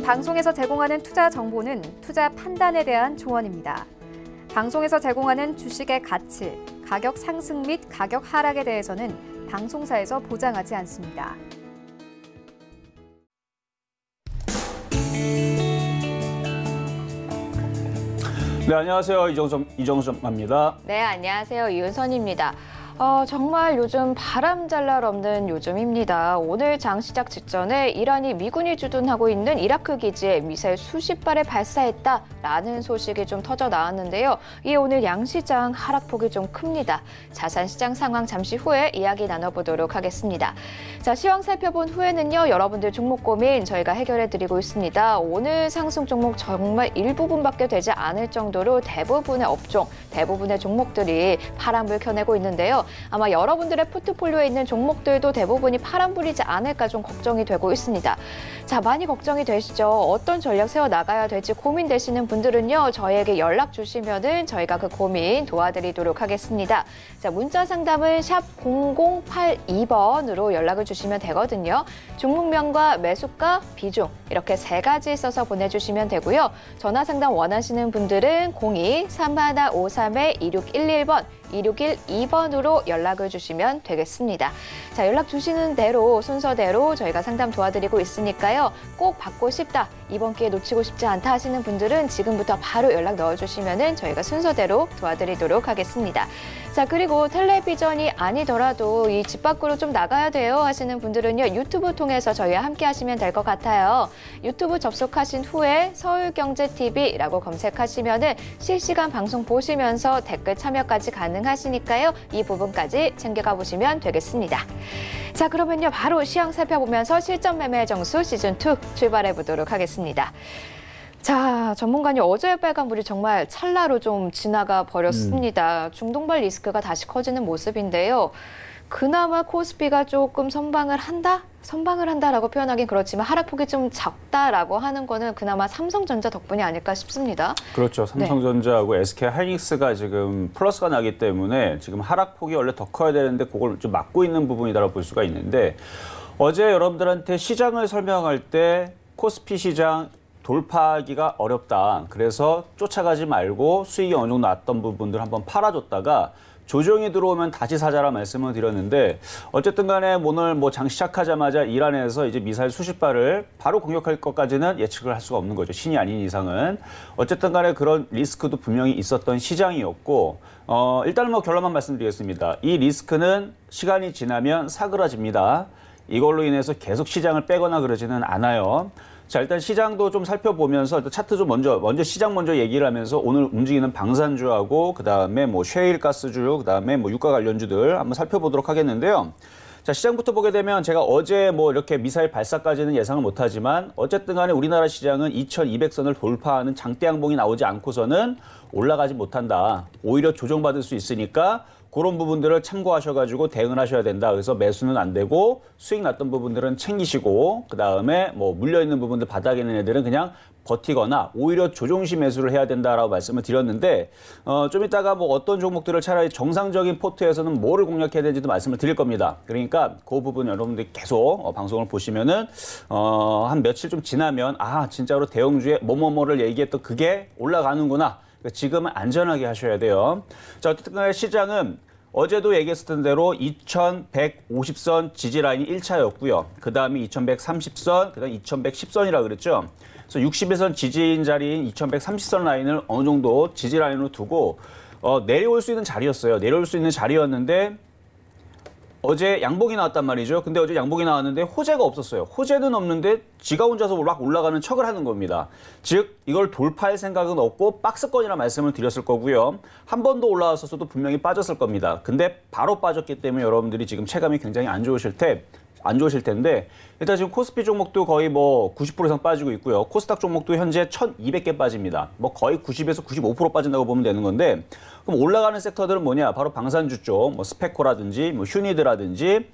방송에서 제공하는 투자 정보는 투자 판단에 대한 조언입니다. 방송에서 제공하는 주식의 가치, 가격 상승 및 가격 하락에 대해서는 방송사에서 보장하지 않습니다. 네, 안녕하세요. 이정섭입니다. 네, 안녕하세요. 이은선입니다. 정말 요즘 바람 잘 날 없는 요즘입니다. 오늘 장 시작 직전에 이란이 미군이 주둔하고 있는 이라크 기지에 미사일 수십 발을 발사했다라는 소식이 좀 터져 나왔는데요. 이에 오늘 양시장 하락폭이 좀 큽니다. 자산시장 상황 잠시 후에 이야기 나눠보도록 하겠습니다. 자, 시황 살펴본 후에는요, 여러분들 종목 고민 저희가 해결해드리고 있습니다. 오늘 상승 종목 정말 일부분밖에 되지 않을 정도로 대부분의 업종, 대부분의 종목들이 파란불 켜내고 있는데요. 아마 여러분들의 포트폴리오에 있는 종목들도 대부분이 파란불이지 않을까 좀 걱정이 되고 있습니다. 자, 많이 걱정이 되시죠? 어떤 전략 세워나가야 될지 고민되시는 분들은요, 저희에게 연락 주시면은 저희가 그 고민 도와드리도록 하겠습니다. 자, 문자 상담은 샵 0082번으로 연락을 주시면 되거든요. 종목명과 매수가, 비중 이렇게 세 가지 써서 보내주시면 되고요. 전화 상담 원하시는 분들은 02-3153-2611번 2612번으로 연락을 주시면 되겠습니다. 자, 연락 주시는 대로 순서대로 저희가 상담 도와드리고 있으니까요. 꼭 받고 싶다, 이번 기회 놓치고 싶지 않다 하시는 분들은 지금부터 바로 연락 넣어주시면 저희가 순서대로 도와드리도록 하겠습니다. 자, 그리고 텔레비전이 아니더라도 이 집 밖으로 좀 나가야 돼요 하시는 분들은요, 유튜브 통해서 저희와 함께 하시면 될 것 같아요. 유튜브 접속하신 후에 서울경제TV라고 검색하시면 실시간 방송 보시면서 댓글 참여까지 가능하시니까요. 이 부분까지 챙겨가 보시면 되겠습니다. 자, 그러면요, 바로 시황 살펴보면서 실전 매매 정수 시즌2 출발해 보도록 하겠습니다. 자, 전문가님, 어제의 빨간불이 정말 찰나로 좀 지나가 버렸습니다. 중동발 리스크가 다시 커지는 모습인데요. 그나마 코스피가 조금 선방을 한다라고 표현하긴 그렇지만 하락폭이 좀 작다라고 하는 거는 그나마 삼성전자 덕분이 아닐까 싶습니다. 그렇죠. 삼성전자하고 SK하이닉스가 지금 플러스가 나기 때문에 지금 하락폭이 원래 더 커야 되는데 그걸 좀 막고 있는 부분이라고 볼 수가 있는데, 어제 여러분들한테 시장을 설명할 때 코스피 시장 돌파하기가 어렵다, 그래서 쫓아가지 말고 수익이 어느 정도 났던 부분들 한번 팔아줬다가 조정이 들어오면 다시 사자라 말씀을 드렸는데, 어쨌든 간에 오늘 장 시작하자마자 이란에서 이제 미사일 수십 발을 바로 공격할 것까지는 예측을 할 수가 없는 거죠. 신이 아닌 이상은. 어쨌든 간에 그런 리스크도 분명히 있었던 시장이었고, 일단 결론만 말씀드리겠습니다. 이 리스크는 시간이 지나면 사그라집니다. 이걸로 인해서 계속 시장을 빼거나 그러지는 않아요. 자, 일단 시장도 좀 살펴보면서 일단 차트 좀 먼저 시장 먼저 얘기를 하면서 오늘 움직이는 방산주하고 그다음에 셰일가스주, 그다음에 유가 관련주들 한번 살펴보도록 하겠는데요. 자, 시장부터 보게 되면 제가 어제 이렇게 미사일 발사까지는 예상을 못하지만 어쨌든 간에 우리나라 시장은 2200선을 돌파하는 장대 양봉이 나오지 않고서는 올라가지 못한다. 오히려 조정받을 수 있으니까 그런 부분들을 참고하셔가지고 대응을 하셔야 된다. 그래서 매수는 안 되고 수익 났던 부분들은 챙기시고, 그다음에 물려있는 부분들 바닥에 있는 애들은 그냥 버티거나 오히려 조정시 매수를 해야 된다라고 말씀을 드렸는데, 좀 이따가 어떤 종목들을 차라리 정상적인 포트에서는 뭐를 공략해야 되는지도 말씀을 드릴 겁니다. 그러니까 그 부분 여러분들이 계속 방송을 보시면은 한 며칠 좀 지나면 진짜로 대형주에 뭐뭐뭐를 얘기했던 그게 올라가는구나. 지금은 안전하게 하셔야 돼요. 자, 어쨌든 간에 시장은 어제도 얘기했던 대로 2150선 지지 라인이 1차였고요. 그 다음에 2130선, 그 다음에 2110선이라 그랬죠. 그래서 60일선 지지인 자리인 2130선 라인을 어느 정도 지지 라인으로 두고 내려올 수 있는 자리였어요. 내려올 수 있는 자리였는데 어제 양봉이 나왔단 말이죠. 근데 어제 양봉이 나왔는데 호재가 없었어요. 호재는 없는데 지가 혼자서 막 올라가는 척을 하는 겁니다. 즉 이걸 돌파할 생각은 없고 박스권이라 말씀을 드렸을 거고요. 한 번 더 올라왔었어도 분명히 빠졌을 겁니다. 근데 바로 빠졌기 때문에 여러분들이 지금 체감이 굉장히 안 좋으실 텐데, 일단 지금 코스피 종목도 거의 90% 이상 빠지고 있고요. 코스닥 종목도 현재 1200개 빠집니다. 거의 90에서 95% 빠진다고 보면 되는 건데, 그럼 올라가는 섹터들은 뭐냐? 바로 방산주 쪽, 스페코라든지 휴니드라든지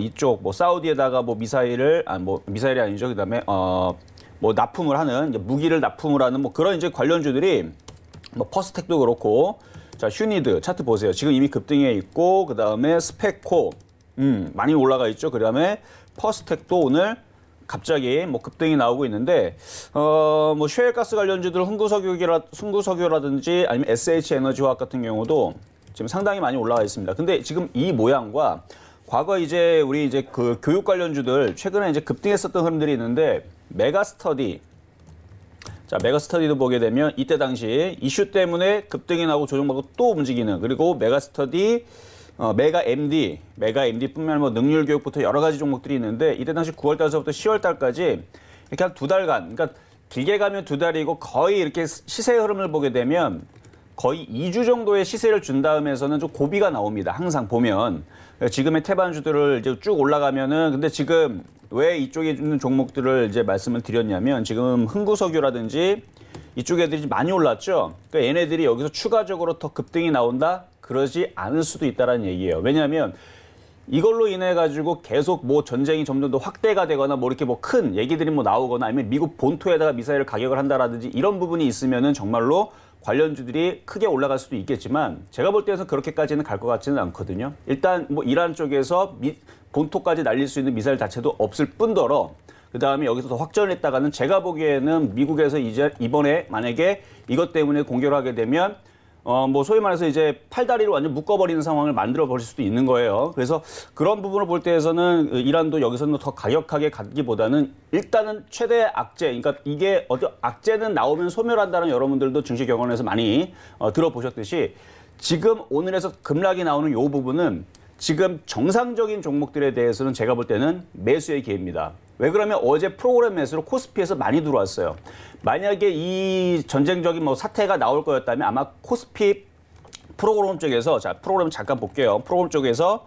이쪽 사우디에다가 미사일을 미사일이 아니죠. 그다음에 납품을 하는, 무기를 납품을 하는 그런 이제 관련주들이 퍼스텍도 그렇고, 자, 휴니드 차트 보세요. 지금 이미 급등해 있고, 그다음에 스페코 많이 올라가 있죠. 그다음에 퍼스텍도 오늘 갑자기 뭐 급등이 나오고 있는데 뭐 셰일가스 관련주들 흥구석유라든지 아니면 SH에너지화학 같은 경우도 지금 상당히 많이 올라가 있습니다. 근데 지금 이 모양과 과거 이제 우리 이제 그 교육 관련주들 최근에 이제 급등했었던 흐름들이 있는데 메가스터디. 자, 메가스터디도 보게 되면 이때 당시 이슈 때문에 급등이 나고 조정받고 또 움직이는, 그리고 메가스터디, 메가MD뿐만 아니라 뭐 능률교육부터 여러 가지 종목들이 있는데 이때 당시 9월 달서부터 10월 달까지 이렇게 한 2달간, 그러니까 길게 가면 2달이고 거의 이렇게 시세 흐름을 보게 되면 거의 2주 정도의 시세를 준 다음에서는 좀 고비가 나옵니다. 항상 보면. 지금의 태반주들을 이제 쭉 올라가면은, 근데 지금 왜 이쪽에 있는 종목들을 이제 말씀을 드렸냐면, 지금 흥구석유라든지 이쪽 애들이 많이 올랐죠. 그러니까 얘네들이 여기서 추가적으로 더 급등이 나온다? 그러지 않을 수도 있다는 얘기예요. 왜냐하면 이걸로 인해 가지고 계속 뭐 전쟁이 점점 더 확대가 되거나 뭐 이렇게 뭐 큰 얘기들이 뭐 나오거나 아니면 미국 본토에다가 미사일을 가격을 한다라든지 이런 부분이 있으면은 정말로 관련주들이 크게 올라갈 수도 있겠지만 제가 볼 때에서 그렇게까지는 갈 것 같지는 않거든요. 일단 뭐 이란 쪽에서 본토까지 날릴 수 있는 미사일 자체도 없을 뿐더러 그다음에 여기서 더 확전을 했다가는 제가 보기에는 미국에서 이제 이번에 만약에 이것 때문에 공격을 하게 되면 뭐 소위 말해서 이제 팔다리를 완전 묶어버리는 상황을 만들어 버릴 수도 있는 거예요. 그래서 그런 부분을 볼 때에서는 이란도 여기서는 더 가격하게 가기보다는 일단은 최대 악재, 그러니까 이게 악재는 나오면 소멸한다는 여러분들도 증시 경험에서 많이 들어보셨듯이 지금 오늘에서 급락이 나오는 이 부분은 지금 정상적인 종목들에 대해서는 제가 볼 때는 매수의 기회입니다. 왜 그러면 어제 프로그램 매수로 코스피에서 많이 들어왔어요. 만약에 이 전쟁적인 뭐 사태가 나올 거였다면 아마 코스피 프로그램 쪽에서, 자, 프로그램 잠깐 볼게요. 프로그램 쪽에서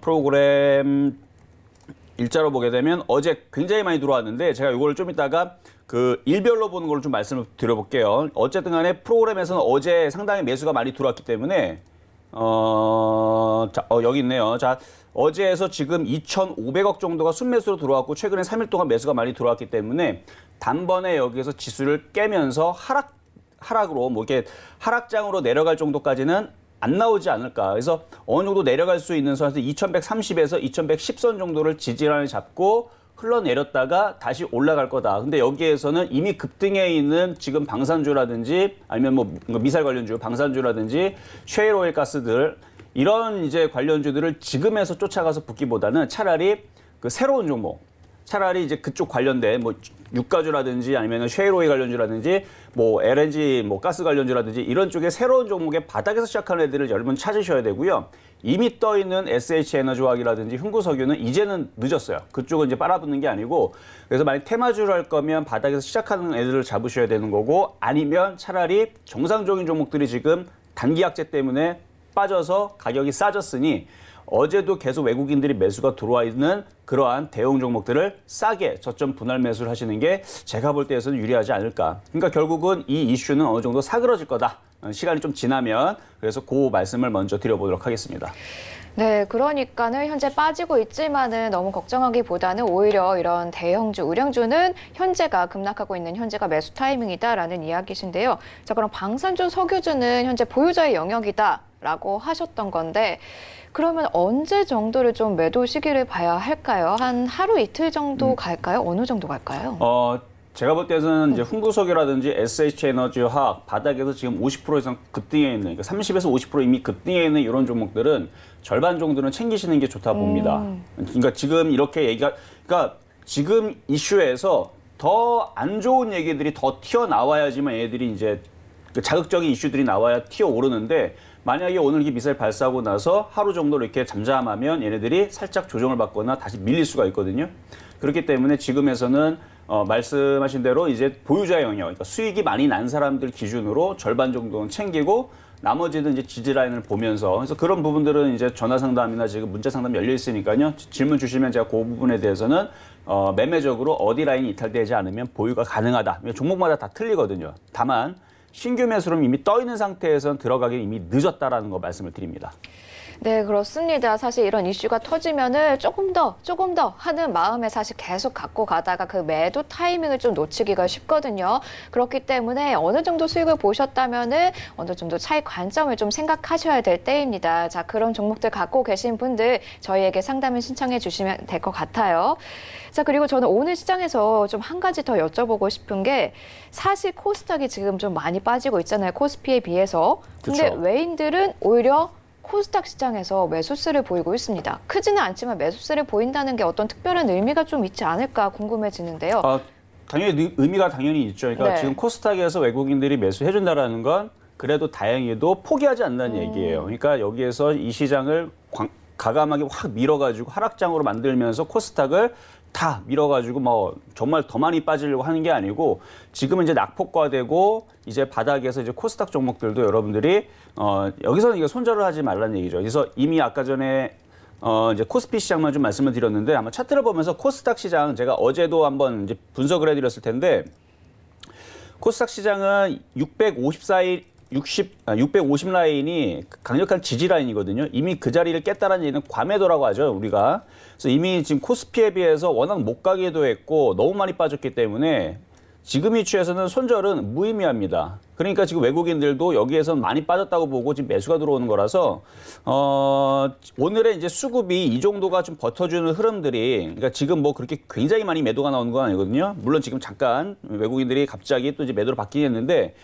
프로그램 일자로 보게 되면 어제 굉장히 많이 들어왔는데 제가 이걸 좀 이따가 그 일별로 보는 걸 좀 말씀을 드려볼게요. 어쨌든 간에 프로그램에서는 어제 상당히 매수가 많이 들어왔기 때문에 여기 있네요. 자, 어제에서 지금 2,500억 정도가 순매수로 들어왔고 최근에 3일 동안 매수가 많이 들어왔기 때문에 단번에 여기에서 지수를 깨면서 하락으로 뭐 이렇게 하락장으로 내려갈 정도까지는 안 나오지 않을까. 그래서 어느 정도 내려갈 수 있는 선에서 2130에서 2110선 정도를 지지라인을 잡고 흘러내렸다가 다시 올라갈 거다. 근데 여기에서는 이미 급등해 있는 지금 방산주라든지 아니면 뭐 미사일 관련주, 방산주라든지 셰일오일 가스들 이런 이제 관련주들을 지금에서 쫓아가서 붙기보다는 차라리 그 새로운 종목, 차라리 이제 그쪽 관련된 뭐 유가주라든지 아니면 셰일오일 관련주라든지 뭐 LNG 뭐 가스 관련주라든지 이런 쪽에 새로운 종목의 바닥에서 시작하는 애들을 여러분 찾으셔야 되고요. 이미 떠 있는 SH에너지화학이라든지 흥구석유는 이제는 늦었어요. 그쪽은 이제 빨아붙는 게 아니고, 그래서 만약 테마주를 할 거면 바닥에서 시작하는 애들을 잡으셔야 되는 거고, 아니면 차라리 정상적인 종목들이 지금 단기 악재 때문에 빠져서 가격이 싸졌으니 어제도 계속 외국인들이 매수가 들어와 있는 그러한 대형 종목들을 싸게 저점 분할 매수를 하시는 게 제가 볼 때에서는 유리하지 않을까. 그러니까 결국은 이 이슈는 어느 정도 사그러질 거다. 시간이 좀 지나면. 그래서 그 말씀을 먼저 드려보도록 하겠습니다. 네, 그러니까는 현재 빠지고 있지만은 너무 걱정하기보다는 오히려 이런 대형주, 의량주는 현재가 급락하고 있는 현재가 매수 타이밍이다라는 이야기신데요. 자, 그럼 방산주, 석유주는 현재 보유자의 영역이다라고 하셨던 건데 그러면 언제 정도를 좀 매도 시기를 봐야 할까요? 한 하루 이틀 정도 갈까요? 어느 정도 갈까요? 제가 볼 때는 이제 흥구석유라든지 SH에너지화학 바닥에서 지금 50% 이상 급등해 있는, 그러니까 30에서 50% 이미 급등해 있는 이런 종목들은 절반 정도는 챙기시는 게 좋다 봅니다. 그러니까 지금 이렇게 그러니까 지금 이슈에서 더 안 좋은 얘기들이 더 튀어나와야지만 얘들이 이제 자극적인 이슈들이 나와야 튀어오르는데 만약에 오늘 이 미사일 발사하고 나서 하루 정도 이렇게 잠잠하면 얘네들이 살짝 조정을 받거나 다시 밀릴 수가 있거든요. 그렇기 때문에 지금에서는 말씀하신 대로 이제 보유자 영역, 그러니까 수익이 많이 난 사람들 기준으로 절반 정도는 챙기고 나머지는 이제 지지라인을 보면서, 그래서 그런 부분들은 이제 전화 상담이나 지금 문자 상담 열려 있으니까요. 질문 주시면 제가 그 부분에 대해서는 매매적으로 어디 라인이 이탈되지 않으면 보유가 가능하다. 종목마다 다 틀리거든요. 다만 신규 매수는 이미 떠 있는 상태에서는 들어가기 이미 늦었다라는 거 말씀을 드립니다. 네, 그렇습니다. 사실 이런 이슈가 터지면은 조금 더 하는 마음에 사실 계속 갖고 가다가 그 매도 타이밍을 좀 놓치기가 쉽거든요. 그렇기 때문에 어느 정도 수익을 보셨다면은 어느 정도 차익 관점을 좀 생각하셔야 될 때입니다. 자, 그런 종목들 갖고 계신 분들 저희에게 상담을 신청해 주시면 될 것 같아요. 자, 그리고 저는 오늘 시장에서 좀 한 가지 더 여쭤보고 싶은 게 사실 코스닥이 지금 좀 많이 빠지고 있잖아요. 코스피에 비해서. 근데 그쵸. 외인들은 오히려 코스닥 시장에서 매수세를 보이고 있습니다. 크지는 않지만 매수세를 보인다는 게 어떤 특별한 의미가 좀 있지 않을까 궁금해지는데요. 당연히 의미가 당연히 있죠. 그러니까 네. 지금 코스닥에서 외국인들이 매수해준다라는 건 그래도 다행히도 포기하지 않는다는 얘기예요. 그러니까 여기에서 이 시장을 과감하게 확 밀어가지고 하락장으로 만들면서 코스닥을 다 밀어가지고 뭐 정말 더 많이 빠지려고 하는 게 아니고 지금은 이제 낙폭과되고 이제 바닥에서 이제 코스닥 종목들도 여러분들이 여기서는 이게 손절을 하지 말라는 얘기죠. 그래서 이미 아까 전에 이제 코스피 시장만 좀 말씀을 드렸는데 아마 차트를 보면서 코스닥 시장 제가 어제도 한번 이제 분석을 해드렸을 텐데 코스닥 시장은 650 라인이 강력한 지지 라인이거든요. 이미 그 자리를 깼다라는 얘기는 과매도라고 하죠, 우리가. 그래서 이미 지금 코스피에 비해서 워낙 못 가기도 했고 너무 많이 빠졌기 때문에 지금 이 취에서는 손절은 무의미합니다. 그러니까 지금 외국인들도 여기에서는 많이 빠졌다고 보고 지금 매수가 들어오는 거라서 오늘의 이제 수급이 이 정도가 좀 버텨주는 흐름들이 그러니까 지금 뭐 그렇게 굉장히 많이 매도가 나오는 건 아니거든요. 물론 지금 잠깐 외국인들이 갑자기 또 이제 매도로 바뀌긴 했는데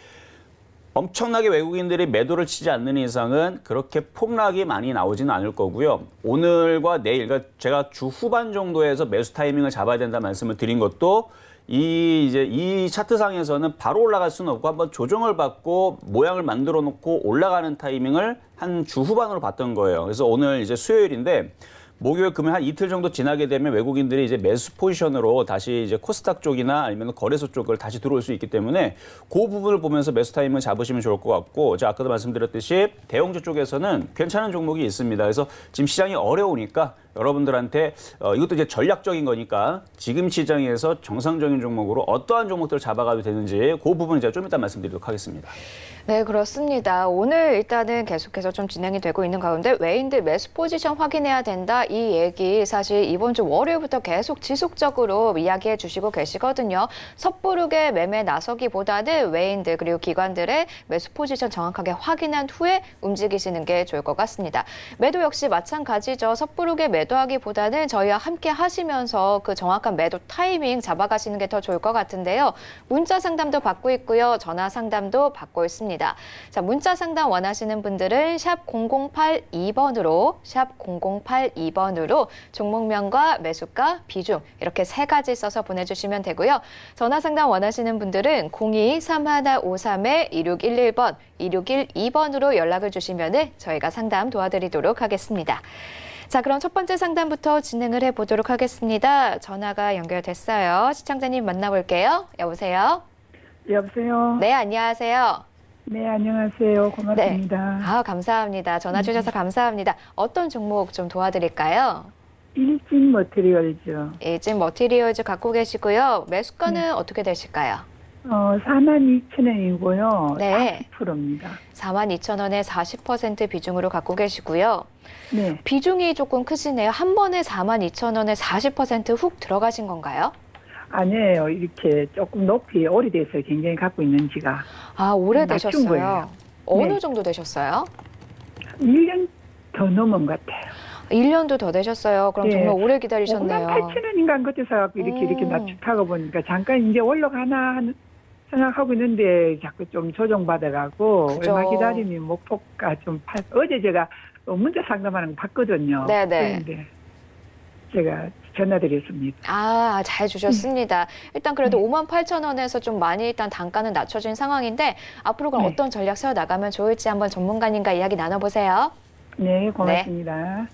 엄청나게 외국인들이 매도를 치지 않는 이상은 그렇게 폭락이 많이 나오지는 않을 거고요. 오늘과 내일, 그러니까 제가 주 후반 정도에서 매수 타이밍을 잡아야 된다 말씀을 드린 것도 이 차트상에서는 바로 올라갈 수는 없고 한번 조정을 받고 모양을 만들어 놓고 올라가는 타이밍을 한 주 후반으로 봤던 거예요. 그래서 오늘 이제 수요일인데 목요일, 금요일 한 이틀 정도 지나게 되면 외국인들이 이제 매수 포지션으로 다시 이제 코스닥 쪽이나 아니면 거래소 쪽을 다시 들어올 수 있기 때문에 그 부분을 보면서 매수 타임을 잡으시면 좋을 것 같고 제가 아까도 말씀드렸듯이 대형주 쪽에서는 괜찮은 종목이 있습니다. 그래서 지금 시장이 어려우니까 여러분들한테 이것도 이제 전략적인 거니까 지금 시장에서 정상적인 종목으로 어떠한 종목들을 잡아가도 되는지 그 부분은 제가 좀 이따 말씀드리도록 하겠습니다. 네, 그렇습니다. 오늘 일단은 계속해서 좀 진행이 되고 있는 가운데 외인들 매수 포지션 확인해야 된다. 이 얘기 사실 이번 주 월요일부터 계속 지속적으로 이야기해 주시고 계시거든요. 섣부르게 매매 나서기보다는 외인들 그리고 기관들의 매수 포지션 정확하게 확인한 후에 움직이시는 게 좋을 것 같습니다. 매도 역시 마찬가지죠. 섣부르게 매도하기보다는 저희와 함께 하시면서 그 정확한 매도 타이밍 잡아가시는 게 더 좋을 것 같은데요. 문자 상담도 받고 있고요. 전화 상담도 받고 있습니다. 자, 문자 상담 원하시는 분들은 샵 0082번으로 종목명과 매수가, 비중 이렇게 세 가지 써서 보내주시면 되고요. 전화 상담 원하시는 분들은 02-3153-2611번, 2612번으로 연락을 주시면 저희가 상담 도와드리도록 하겠습니다. 자, 그럼 첫 번째 상담부터 진행을 해보도록 하겠습니다. 전화가 연결됐어요. 시청자님 만나볼게요. 여보세요? 여보세요? 네, 안녕하세요. 네, 안녕하세요. 고맙습니다. 네. 감사합니다. 전화 주셔서 감사합니다. 어떤 종목 좀 도와드릴까요? 일진 머티리얼즈. 일진 머티리얼즈 갖고 계시고요. 매수가는 어떻게 되실까요? 42,000원이고요. 네. 40%입니다. 42,000원에 40% 비중으로 갖고 계시고요. 네. 비중이 조금 크시네요. 한 번에 42,000원에 40% 훅 들어가신 건가요? 아니에요. 이렇게 조금 높이 오래돼서 굉장히 갖고 있는 지가. 아, 오래되셨어요. 거예요. 어느 네. 정도 되셨어요? 1년 더 넘은 것 같아요. 1년도 더 되셨어요. 그럼 네. 정말 오래 기다리셨네요. 58,000원인가 그때 사갖고 이렇게 낮추다가 보니까 잠깐 이제 올라가나 생각하고 있는데 자꾸 좀 조정받아가고 그죠. 얼마 기다리면 목표가 어제 제가 문자 상담하는 거 봤거든요. 네네. 그런데 제가 전화드렸습니다. 아, 잘 주셨습니다. 일단 그래도 58,000원에서 좀 많이 일단 단가는 낮춰진 상황인데 앞으로 그럼 네. 어떤 전략 세워나가면 좋을지 한번 전문가님과 이야기 나눠보세요. 네, 고맙습니다.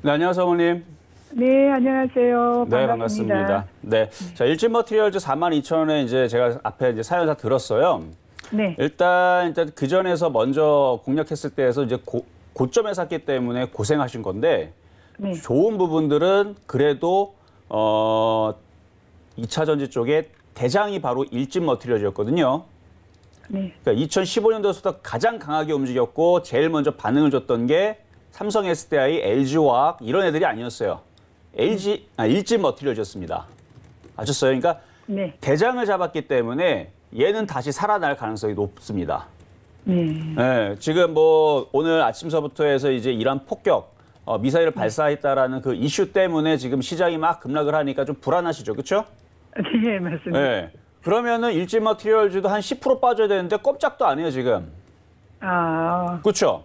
네, 안녕하세요, 어머님. 네, 안녕하세요. 네, 반갑습니다. 반갑습니다. 네. 자, 일진 머티리얼즈 42,000원에 이제 제가 앞에 이제 사연 다 들었어요. 네, 일단 그 전에서 먼저 공략했을 때에서 이제 고점에 샀기 때문에 고생하신 건데 네, 좋은 부분들은 그래도 2차 전지 쪽에 대장이 바로 일진 머티리얼즈였거든요. 네, 그러니까 2015년도부터 가장 강하게 움직였고 제일 먼저 반응을 줬던 게 삼성 SDI, LG화학 이런 애들이 아니었어요. 일진 머티리얼즈였습니다. 아셨어요? 그러니까 네. 대장을 잡았기 때문에 얘는 다시 살아날 가능성이 높습니다. 네, 지금 뭐 오늘 아침서부터 해서 이제 이란 폭격 미사일을 발사했다라는 그 이슈 때문에 지금 시장이 막 급락을 하니까 좀 불안하시죠, 그렇죠? 네, 맞습니다. 네. 그러면은 일진 머티리얼즈도 한 10% 빠져야 되는데 꼼짝도 안 해요, 지금. 아, 그렇죠?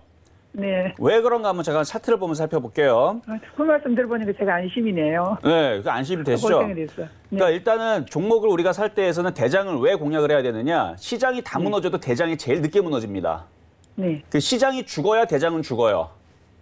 네. 왜 그런가 한번 제가 차트를 보면서 살펴볼게요. 그 말씀 들어보니까 제가 안심이네요. 네, 그 안심이 되시죠? 볼생이 됐어. 네. 그러니까 일단은 종목을 우리가 살 때에서는 대장을 왜 공략을 해야 되느냐? 시장이 다 무너져도 대장이 제일 늦게 무너집니다. 네. 그 시장이 죽어야 대장은 죽어요.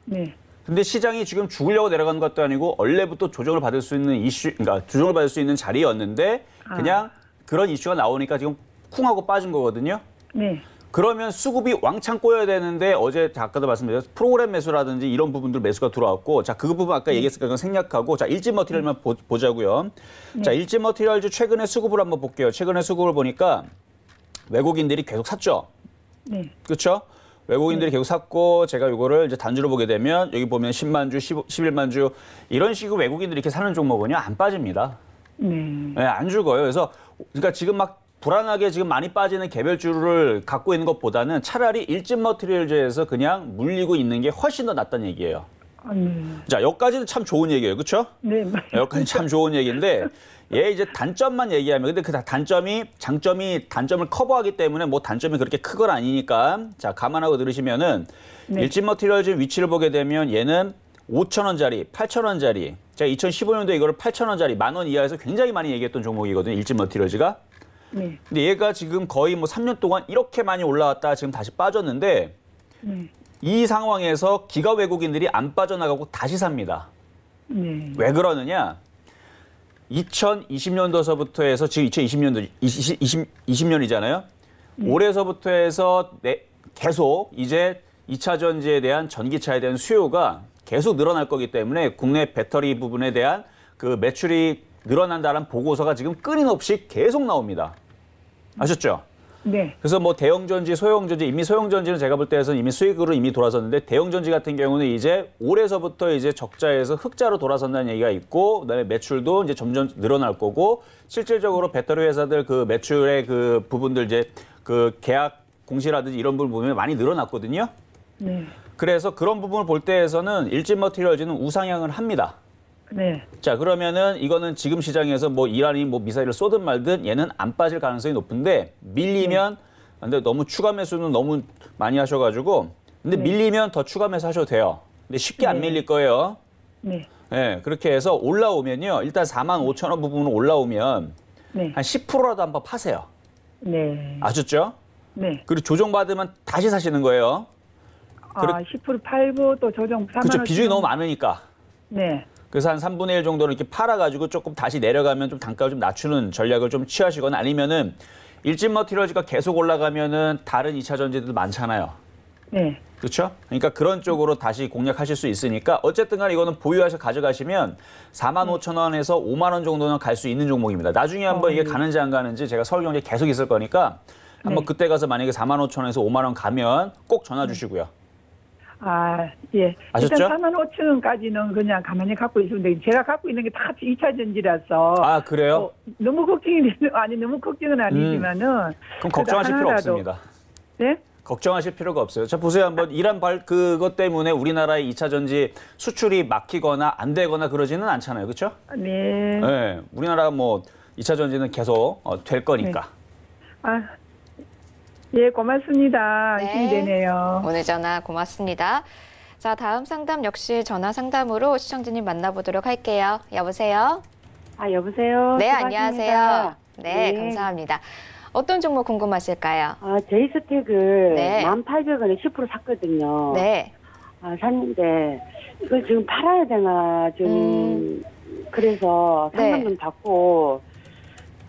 네. 근데 시장이 지금 죽으려고 내려가는 것도 아니고 원래부터 조정을 받을 수 있는 이슈, 그러니까 조정을 받을 수 있는 자리였는데 그냥 그런 이슈가 나오니까 지금 쿵 하고 빠진 거거든요. 네. 그러면 수급이 왕창 꼬여야 되는데 어제 아까도 말씀드렸죠. 프로그램 매수라든지 이런 부분들 매수가 들어왔고 자, 그 부분 아까 얘기했으니까 그건 생략하고 자, 일진 머티리얼만 보자고요. 자, 일진 머티리얼즈 최근에 수급을 한번 볼게요. 최근에 수급을 보니까 외국인들이 계속 샀죠. 네. 그렇죠? 외국인들이 계속 샀고 제가 이거를 이제 단주로 보게 되면 여기 보면 10만 주, 11만 주 이런 식으로 외국인들이 이렇게 사는 종목은요 안 빠집니다. 네, 안 죽어요. 그래서 그러니까 지금 막 불안하게 지금 많이 빠지는 개별주를 갖고 있는 것보다는 차라리 일진 머티리얼즈에서 그냥 물리고 있는 게 훨씬 더 낫다는 얘기예요. 자, 여기까지는 참 좋은 얘기예요. 그렇죠? 네. 여기까지 참 좋은 얘기인데 얘 이제 단점만 얘기하면 근데 그 장점이 단점을 커버하기 때문에 뭐 단점이 그렇게 큰 건 아니니까 자, 감안하고 들으시면은 일진 머티리얼즈 위치를 보게 되면 얘는 5,000원짜리, 8,000원짜리 제가 2015년도에 이거를 8,000원짜리 10,000원 이하에서 굉장히 많이 얘기했던 종목이거든요. 일진 머티리얼즈가. 네. 근데 얘가 지금 거의 뭐 3년 동안 이렇게 많이 올라왔다 지금 다시 빠졌는데 이 상황에서 기가 외국인들이 안 빠져나가고 다시 삽니다. 왜 그러느냐? 2020년도서부터 해서 지금 2020년이잖아요. 올해서부터 해서 계속 이제 2차 전지에 대한 전기차에 대한 수요가 계속 늘어날 거기 때문에 국내 배터리 부분에 대한 그 매출이 늘어난다는 보고서가 지금 끊임없이 계속 나옵니다. 아셨죠? 네. 그래서 뭐 대형전지, 소형전지, 이미 소형전지는 제가 볼 때에서는 이미 수익으로 이미 돌아섰는데 대형전지 같은 경우는 이제 올해서부터 이제 적자에서 흑자로 돌아선다는 얘기가 있고 그다음에 매출도 이제 점점 늘어날 거고 실질적으로 배터리 회사들 그 매출의 그 부분들 이제 그 계약 공시라든지 이런 부분 보면 많이 늘어났거든요. 네. 그래서 그런 부분을 볼 때에서는 일진 머티리얼즈는 우상향을 합니다. 네. 자, 그러면은 이거는 지금 시장에서 뭐 이란이 뭐 미사일을 쏘든 말든 얘는 안 빠질 가능성이 높은데 밀리면 근데 너무 추가 매수는 너무 많이 하셔가지고 근데 밀리면 더 추가 매수 하셔도 돼요. 근데 쉽게 안 밀릴 거예요. 네. 네, 그렇게 해서 올라오면요. 일단 45,000원 부분은 올라오면 한 10%라도 한번 파세요. 네. 아셨죠? 네. 그리고 조정받으면 다시 사시는 거예요. 10% 팔고 또 조정 4만 그렇죠. 비중이 너무 많으니까. 네. 그래서 한 3분의 1 정도는 이렇게 팔아가지고 조금 다시 내려가면 좀 단가를 좀 낮추는 전략을 좀 취하시거나 아니면은 일진 머티리얼즈가 계속 올라가면은 다른 2차 전지들 많잖아요. 네. 그렇죠? 그러니까 그런 쪽으로 다시 공략하실 수 있으니까 어쨌든 간에 이거는 보유하셔서 가져가시면 45,000원에서 5만 원 정도는 갈 수 있는 종목입니다. 나중에 한번 이게 가는지 안 가는지 제가 서울경제 계속 있을 거니까 한번 그때 가서 만약에 45,000원에서 5만 원 가면 꼭 전화 주시고요. 예. 아셨죠? 일단 45,000원까지는 그냥 가만히 갖고 있는데 제가 갖고 있는 게 다 2차 전지라서. 아, 그래요? 너무 걱정이 되는, 너무 걱정은 아니지만은. 그럼 걱정하실 필요 없습니다. 네? 걱정하실 필요가 없어요. 자, 보세요. 한번 이란 그것 때문에 우리나라의 2차 전지 수출이 막히거나 안 되거나 그러지는 않잖아요. 그렇죠? 네. 네. 우리나라 뭐 2차 전지는 계속 될 거니까. 네. 예, 고맙습니다. 네. 힘이 되네요. 오늘 전화 고맙습니다. 자, 다음 상담 역시 전화 상담으로 시청자님 만나보도록 할게요. 여보세요? 여보세요? 네, 수고하십니다. 안녕하세요. 네, 감사합니다. 어떤 종목 궁금하실까요? 제이스텍을 네. 1,800원에 10% 샀거든요. 네. 샀는데 이걸 지금 팔아야 되나 지금 그래서 상담 좀 받고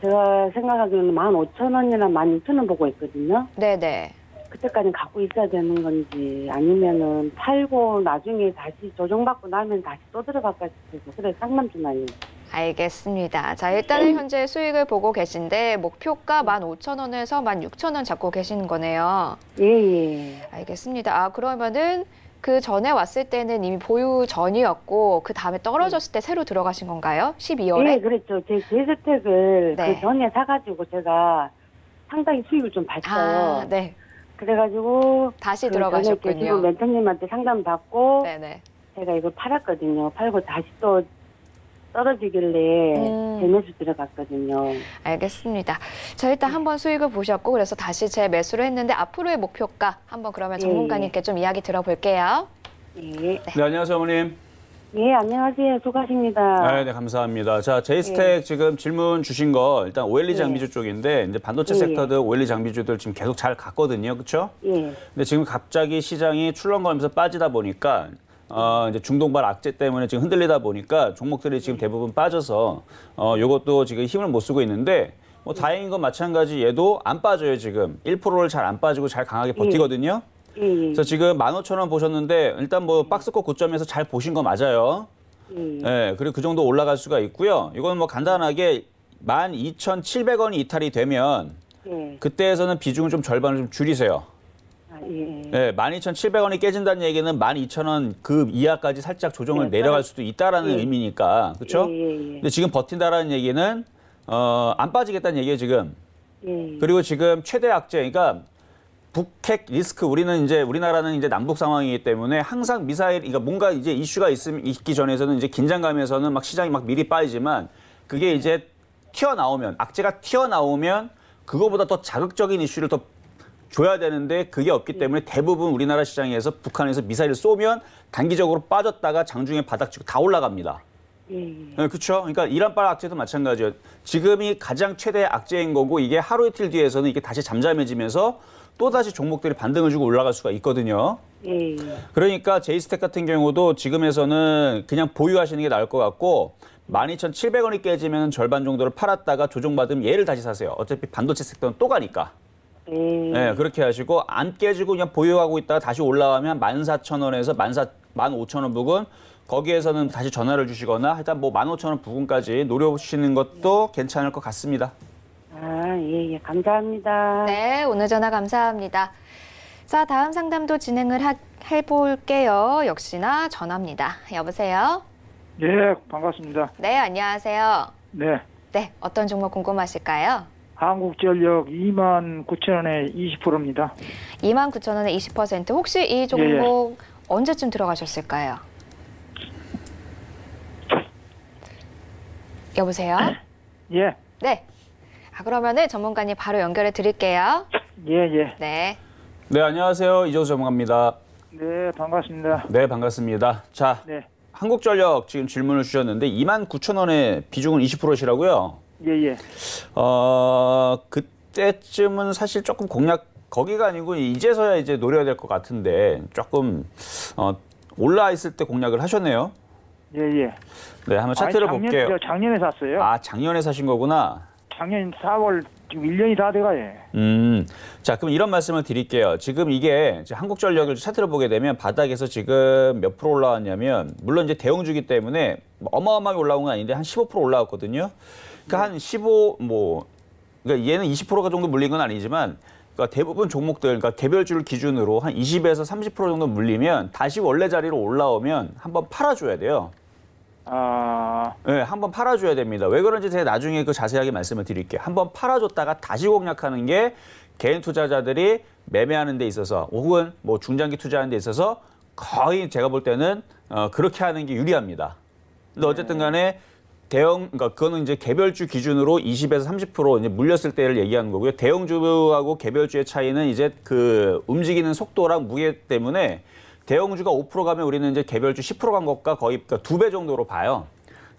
제가 생각하기로는 15,000원이나 16,000원 보고 있거든요. 네네. 그때까지 갖고 있어야 되는 건지 아니면은 팔고 나중에 다시 조정받고 나면 다시 또 들어갈까 싶어서 그래 상담 좀 하려고. 알겠습니다. 자, 일단은 현재 수익을 보고 계신데 목표가 15,000원에서 16,000원 잡고 계신 거네요. 예. 알겠습니다. 그러면은 그 전에 왔을 때는 이미 보유 전이었고 그 다음에 떨어졌을 때 새로 들어가신 건가요? 12월에? 네, 그랬죠. 제 제주택을 네. 그 전에 사가지고 제가 상당히 수익을 좀 봤어요. 아, 네. 그래가지고 다시 그 전에 들어가셨군요. 계시고 멘토님한테 상담 받고 네네. 제가 이걸 팔았거든요. 팔고 다시 또 떨어지길래 재매수 들어갔거든요. 알겠습니다. 자, 일단 한번 수익을 보셨고 그래서 다시 재매수를 했는데 앞으로의 목표가 한번 그러면 전문가님께 좀 이야기 들어볼게요. 네. 네, 안녕하세요, 어머님. 예, 안녕하세요. 수고하십니다. 네, 감사합니다. 자, 제이스텍 지금 질문 주신 거 일단 OLED 장비주 쪽인데 이제 반도체 섹터들 OLED 장비주들 지금 계속 잘 갔거든요, 그렇죠? 예. 근데 지금 갑자기 시장이 출렁거리면서 빠지다 보니까 이제 중동발 악재 때문에 지금 흔들리다 보니까 종목들이 지금 대부분 빠져서 요것도 지금 힘을 못 쓰고 있는데 뭐 다행인 건 마찬가지 얘도 안 빠져요, 지금. 1%를 잘 안 빠지고 잘 강하게 버티거든요. 그래서 지금 15,000원 보셨는데 일단 뭐 박스권 고점에서 잘 보신 거 맞아요. 네, 그리고 그 정도 올라갈 수가 있고요. 이건 뭐 간단하게 12,700원이 이탈이 되면 그때에서는 비중을 좀 절반을 좀 줄이세요. 네, 12,700원이 깨진다는 얘기는 12,000원 그 이하까지 살짝 조정을 내려갈 수도 있다라는 의미니까, 그렇죠? 근데 지금 버틴다라는 얘기는 안 빠지겠다는 얘기예요, 지금. 그리고 지금 최대 악재, 그러니까 북핵 리스크, 우리나라는 이제 남북 상황이기 때문에 항상 미사일, 그러니까 뭔가 이제 이슈가 있기 전에서는 이제 긴장감에서는 막 시장이 막 미리 빠지지만 그게 이제 튀어나오면, 악재가 튀어나오면 그거보다 더 자극적인 이슈를 더 줘야 되는데 그게 없기 때문에 대부분 우리나라 시장에서 북한에서 미사일을 쏘면 단기적으로 빠졌다가 장중에 바닥치고 다 올라갑니다. 네, 그렇죠. 그러니까 이란발 악재도 마찬가지예요. 지금이 가장 최대 악재인 거고 이게 하루 이틀 뒤에서는 이게 다시 잠잠해지면서 또 다시 종목들이 반등을 주고 올라갈 수가 있거든요. 그러니까 제이스텍 같은 경우도 지금에서는 그냥 보유하시는 게 나을 것 같고 12,700원이 깨지면 절반 정도를 팔았다가 조정받으면 얘를 다시 사세요. 어차피 반도체 섹터는 또 가니까. 네, 그렇게 하시고 안 깨지고 그냥 보유하고 있다가 다시 올라가면 14,000원에서 15,000원 부근 거기에서는 다시 전화를 주시거나 일단 뭐 15,000원 부근까지 노려보시는 것도 괜찮을 것 같습니다. 아, 예, 감사합니다. 네, 오늘 전화 감사합니다. 자, 다음 상담도 진행을 해볼게요. 역시나 전화입니다. 여보세요? 예, 반갑습니다. 네, 안녕하세요. 네. 네, 어떤 종목 궁금하실까요? 한국전력 29,000원에 20%입니다. 29,000원에 20%. 혹시 이 종목 언제쯤 들어가셨을까요? 여보세요? 예. 네. 그러면은 전문가님 바로 연결해 드릴게요. 예. 네. 네, 안녕하세요. 이정수 전문가입니다. 네, 반갑습니다. 네, 반갑습니다. 자, 네. 한국전력 지금 질문을 주셨는데 29,000원에 비중은 20%시라고요? 예. 그때쯤은 사실 조금 거기가 아니고 이제서야 이제 노려야 될 것 같은데 조금 올라 있을 때 공략을 하셨네요. 예. 네, 한번 차트를 볼게요. 작년에 샀어요. 아, 작년에 사신 거구나. 작년 4월 지금 1년이 다 돼가요. 자, 그럼 이런 말씀을 드릴게요. 지금 이게 한국전력을 차트를 보게 되면 바닥에서 지금 몇 프로 올라왔냐면 물론 이제 대형주기 때문에 어마어마하게 올라온 건 아닌데 한 15% 올라왔거든요. 그러니까 한 15, 그러니까 얘는 20%가 정도 물린 건 아니지만, 그러니까 대부분 종목들, 그러니까 개별주를 기준으로 한 20에서 30% 정도 물리면 다시 원래 자리로 올라오면 한번 팔아줘야 돼요. 네, 한번 팔아줘야 됩니다. 왜 그런지 제가 나중에 그 자세하게 말씀을 드릴게요. 한번 팔아줬다가 다시 공략하는 게 개인 투자자들이 매매하는 데 있어서 혹은 뭐 중장기 투자하는 데 있어서 거의 제가 볼 때는 그렇게 하는 게 유리합니다. 근데 어쨌든 간에 그러니까 그거는 이제 개별주 기준으로 20에서 30% 이제 물렸을 때를 얘기하는 거고요. 대형주하고 개별주의 차이는 이제 그 움직이는 속도랑 무게 때문에 대형주가 5% 가면 우리는 이제 개별주 10% 간 것과 거의 그러니까 2배 정도로 봐요.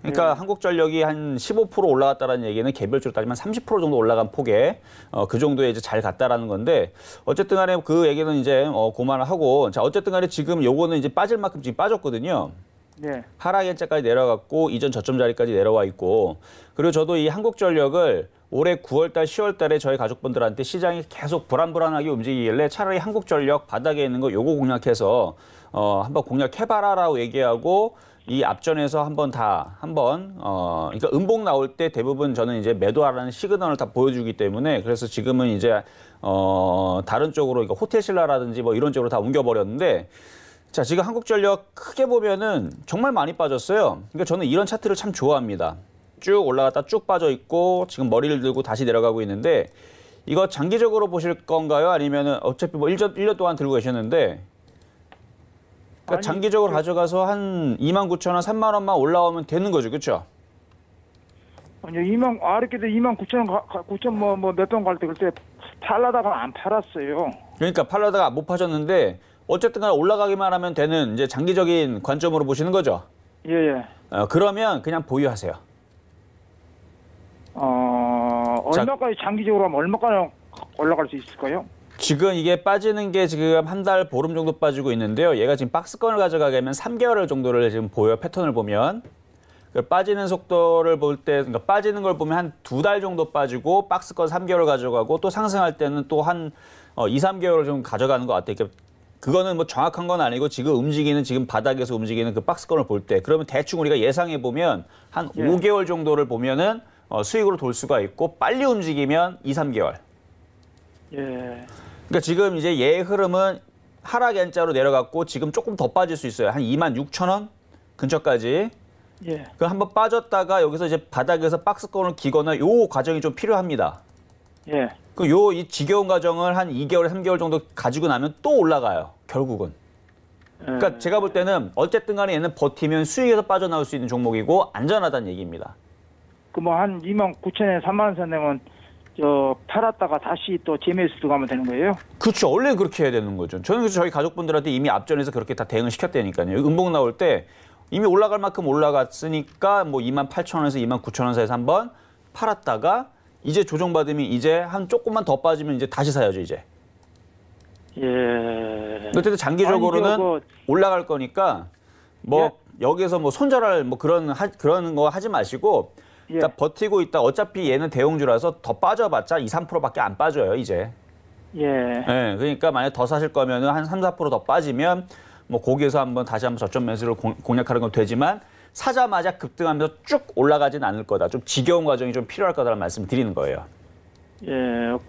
그러니까 한국전력이 한 15% 올라갔다는 얘기는 개별주로 따지면 30% 정도 올라간 폭에 그 정도에 이제 잘 갔다라는 건데 어쨌든 간에 그 얘기는 이제 고만을 하고 자 어쨌든 간에 지금 요거는 이제 빠질 만큼 지금 빠졌거든요. 네. 하락일자까지 내려갔고 이전 저점 자리까지 내려와 있고 그리고 저도 이 한국전력을 올해 9월달, 10월달에 저희 가족분들한테 시장이 계속 불안불안하게 움직이길래 차라리 한국전력 바닥에 있는 거 요거 공략해서 한번 공략해봐라라고 얘기하고 이 앞전에서 그러니까 음봉 나올 때 대부분 저는 이제 매도하라는 시그널을 다 보여주기 때문에 그래서 지금은 이제 다른 쪽으로 그러니까 호텔신라라든지 뭐 이런 쪽으로 다 옮겨버렸는데 자, 지금 한국전력 크게 보면은 정말 많이 빠졌어요. 그러니까 저는 이런 차트를 참 좋아합니다. 쭉 올라갔다 쭉 빠져 있고 지금 머리를 들고 다시 내려가고 있는데 이거 장기적으로 보실 건가요? 아니면은 어차피 뭐 1년 동안 들고 계셨는데 그러니까 아니, 장기적으로 가져가서 한 29,000원, 3만 원만 올라오면 되는 거죠. 그렇죠? 아니, 아랫게도 29,000원, 9천 몇 번 갈 때 그때 팔라다가 안 팔았어요. 그러니까 팔려다가 못 파셨는데 어쨌든 간에 올라가기만 하면 되는 이제 장기적인 관점으로 보시는 거죠. 예, 예. 그러면 그냥 보유하세요. 얼마까지 장기적으로 하면 얼마까지 올라갈 수 있을까요? 지금 이게 빠지는 게 지금 한 달 보름 정도 빠지고 있는데요. 얘가 지금 박스권을 가져가게 하면 3개월 정도를 지금 보여요. 패턴을 보면. 빠지는 속도를 볼 때, 그러니까 빠지는 걸 보면 한 2달 정도 빠지고 박스권 3개월 가져가고 또 상승할 때는 또 한 2, 3개월을 좀 가져가는 것 같아요. 그러니까 그거는 뭐 정확한 건 아니고 지금 움직이는 지금 바닥에서 움직이는 그 박스권을 볼 때 그러면 대충 우리가 예상해 보면 한 예. 5개월 정도를 보면은 수익으로 돌 수가 있고 빨리 움직이면 2, 3개월. 예. 그러니까 지금 이제 얘의 흐름은 하락 N자로 내려갔고 지금 조금 더 빠질 수 있어요. 한 26,000원 근처까지. 예. 그 한번 빠졌다가 여기서 이제 바닥에서 박스권을 기거나 요 과정이 좀 필요합니다. 예. 이 지겨운 과정을 한 2개월, 3개월 정도 가지고 나면 또 올라가요. 결국은. 그러니까 제가 볼 때는 어쨌든 간에 얘는 버티면 수익에서 빠져나올 수 있는 종목이고 안전하다는 얘기입니다. 그 뭐 한 29,000원에 3만 원 선 되면 팔았다가 다시 또 재매수 들어가면 되는 거예요? 그렇죠. 원래 그렇게 해야 되는 거죠. 저는 그래서 저희 가족분들한테 이미 앞전에서 그렇게 다 대응을 시켰다니까요. 음봉 나올 때 이미 올라갈 만큼 올라갔으니까 뭐 28,000원에서 29,000원 사이에서 한번 팔았다가 이제 조정받으면 이제 한 조금만 더 빠지면 이제 다시 사야죠, 이제. 예. 어쨌든 장기적으로는 아니, 올라갈 거니까 뭐 예? 여기서 뭐 손절할 뭐 그런 거 하지 마시고 예. 일단 버티고 있다. 어차피 얘는 대형주라서 더 빠져봤자 2, 3%밖에 안 빠져요, 이제. 예. 네, 그러니까 만약 더 사실 거면은 한 3, 4%더 빠지면 뭐 거기에서 다시 한번 저점 매수를 공략하는 건 되지만 사자마자 급등하면서 쭉 올라가진 않을 거다. 좀 지겨운 과정이 좀 필요할 거다라는 말씀을 드리는 거예요. 예.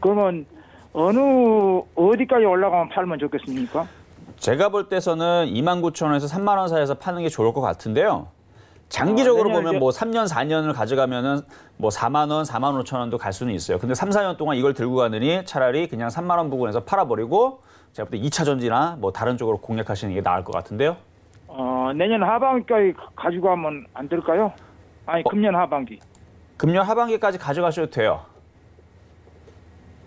그러면 어디까지 올라가면 팔면 좋겠습니까? 제가 볼 때서는 29,000원에서 3만 원 사이에서 파는 게 좋을 것 같은데요. 장기적으로 보면 뭐 3년, 4년을 가져가면은 뭐 4만 원, 4만 5천 원도 갈 수는 있어요. 근데 3, 4년 동안 이걸 들고 가느니 차라리 그냥 3만 원 부근에서 팔아버리고 제가 볼 때 2차 전지나 뭐 다른 쪽으로 공략하시는 게 나을 것 같은데요. 내년 하반기까지 가지고 가면 안 될까요? 아니, 금년 하반기. 금년 하반기까지 가져가셔도 돼요.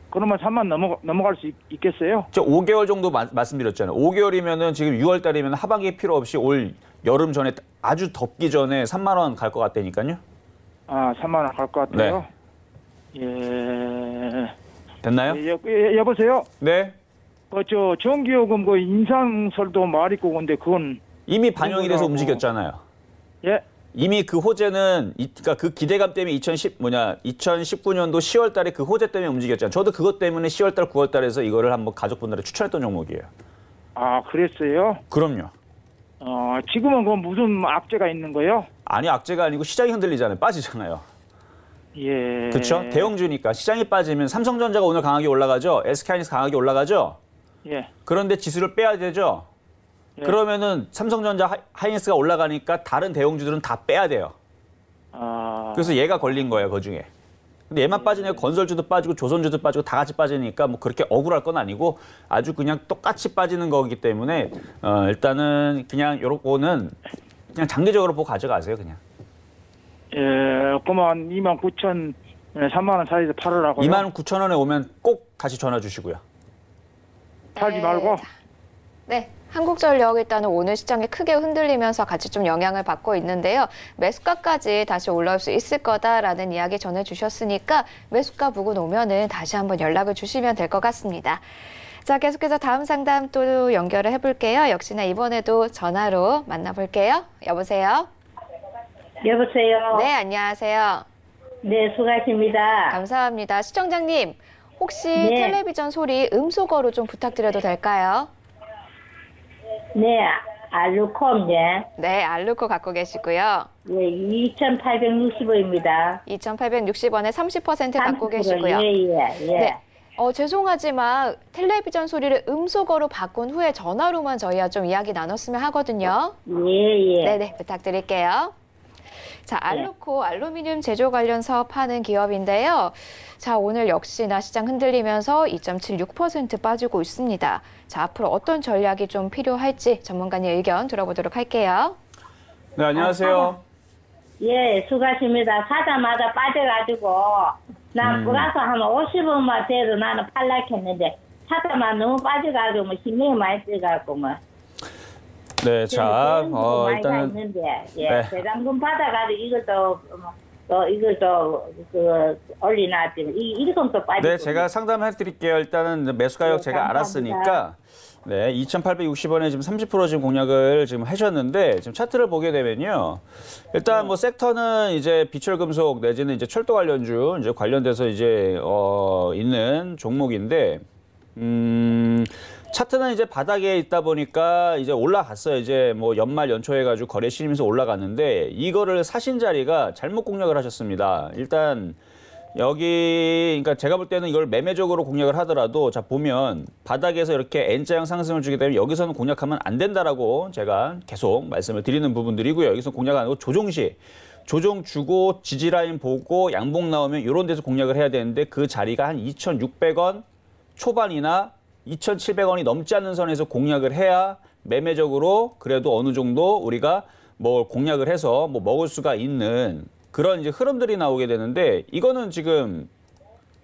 그러면 3만 넘어갈 수 있겠어요? 저 5개월 정도 말씀드렸잖아요. 5개월이면은 지금 6월 달이면 하반기 필요 없이 올 여름 전에 아주 덥기 전에 3만 원 갈 것 같다니까요. 아, 3만 원 갈 것 같아요? 네. 예. 됐나요? 여보세요? 네. 전기요금 인상설도 말이 있고 근데 그건 이미 반영이 돼서 움직였잖아요. 예. 이미 그 호재는 그러니까 그 기대감 때문에 2019년도 10월 달에 그 호재 때문에 움직였잖아요. 저도 그것 때문에 10월 달, 9월 달에서 이거를 한번 가족분들한테 추천했던 종목이에요. 아, 그랬어요? 그럼요. 지금은 무슨 악재가 있는 거예요? 아니, 악재가 아니고 시장이 흔들리잖아요. 빠지잖아요. 예. 그렇죠? 대형주니까 시장이 빠지면 삼성전자가 오늘 강하게 올라가죠. SK하이닉스 강하게 올라가죠. 예. 그런데 지수를 빼야 되죠. 예. 그러면은 삼성전자 하이닉스가 올라가니까 다른 대형주들은 다 빼야 돼요. 그래서 얘가 걸린 거예요, 그중에. 근데 얘만 빠지니까 건설주도 빠지고 조선주도 빠지고 다 같이 빠지니까 뭐 그렇게 억울할 건 아니고 아주 그냥 똑같이 빠지는 거기 때문에 일단은 그냥 요거는 그냥 장기적으로 보고 가져가세요, 그냥. 예, 그러면 29,000, 3만 원 사이에서 팔으라고요? 29,000원에 오면 꼭 다시 전화 주시고요. 팔지 말고? 네. 한국전력 일단은 오늘 시장이 크게 흔들리면서 같이 좀 영향을 받고 있는데요. 매수가까지 다시 올라올 수 있을 거다라는 이야기 전해주셨으니까 매수가 부근 오면은 다시 한번 연락을 주시면 될 것 같습니다. 자, 계속해서 다음 상담 또 연결을 해볼게요. 역시나 이번에도 전화로 만나볼게요. 여보세요? 여보세요? 네, 안녕하세요. 네, 수고하십니다. 감사합니다. 시청자님, 혹시 네. 텔레비전 소리 음소거로 좀 부탁드려도 될까요? 네, 알루콤, 네. 네, 알루코 갖고 계시고요. 네, 2,860원입니다. 2,860원에 30% 갖고 계시고요. 예. 네, 죄송하지만 텔레비전 소리를 음소거로 바꾼 후에 전화로만 저희와 좀 이야기 나눴으면 하거든요. 예. 네네, 부탁드릴게요. 자, 알루코 알루미늄 제조 관련 사업하는 기업인데요. 자, 오늘 역시나 시장 흔들리면서 2.76% 빠지고 있습니다. 자, 앞으로 어떤 전략이 좀 필요할지 전문가님 의견 들어보도록 할게요. 네, 안녕하세요. 예, 수고하십니다. 사자마자 빠져가지고, 난 플러스 한 50원만 돼도 나는 팔락했는데, 사자마자 너무 빠져가지고, 뭐, 신경이 많이 쓰여가지고, 뭐. 네, 자, 많이 가 일단은 있는데, 예, 네. 배당금 받아가지고, 이걸 또, 올리놨지. 이건 또 빠지고. 네, 제가 상담해 드릴게요. 일단은 매수 가격 네, 제가 감사합니다. 알았으니까. 네, 2,860원에 지금 30% 지금 공략을 지금 하셨는데, 지금 차트를 보게 되면요. 일단 뭐 섹터는 이제 비철금속 내지는 이제 철도 관련주, 이제 관련돼서 이제, 있는 종목인데, 차트는 이제 바닥에 있다 보니까 이제 올라갔어요. 이제 뭐 연말 연초 해가지고 거래 실리면서 올라갔는데, 이거를 사신 자리가 잘못 공략을 하셨습니다. 일단, 그러니까 제가 볼 때는 이걸 매매적으로 공략을 하더라도, 자, 보면 바닥에서 이렇게 N자형 상승을 주기 때문에 여기서는 공략하면 안 된다라고 제가 계속 말씀을 드리는 부분들이고요. 여기서 공략 안 하고 조정시, 조정 주고 지지라인 보고 양봉 나오면 이런 데서 공략을 해야 되는데, 그 자리가 한 2,600원 초반이나 2,700원이 넘지 않는 선에서 공략을 해야 매매적으로 그래도 어느 정도 우리가 뭐 공략을 해서 뭐 먹을 수가 있는 그런 이제 흐름들이 나오게 되는데, 이거는 지금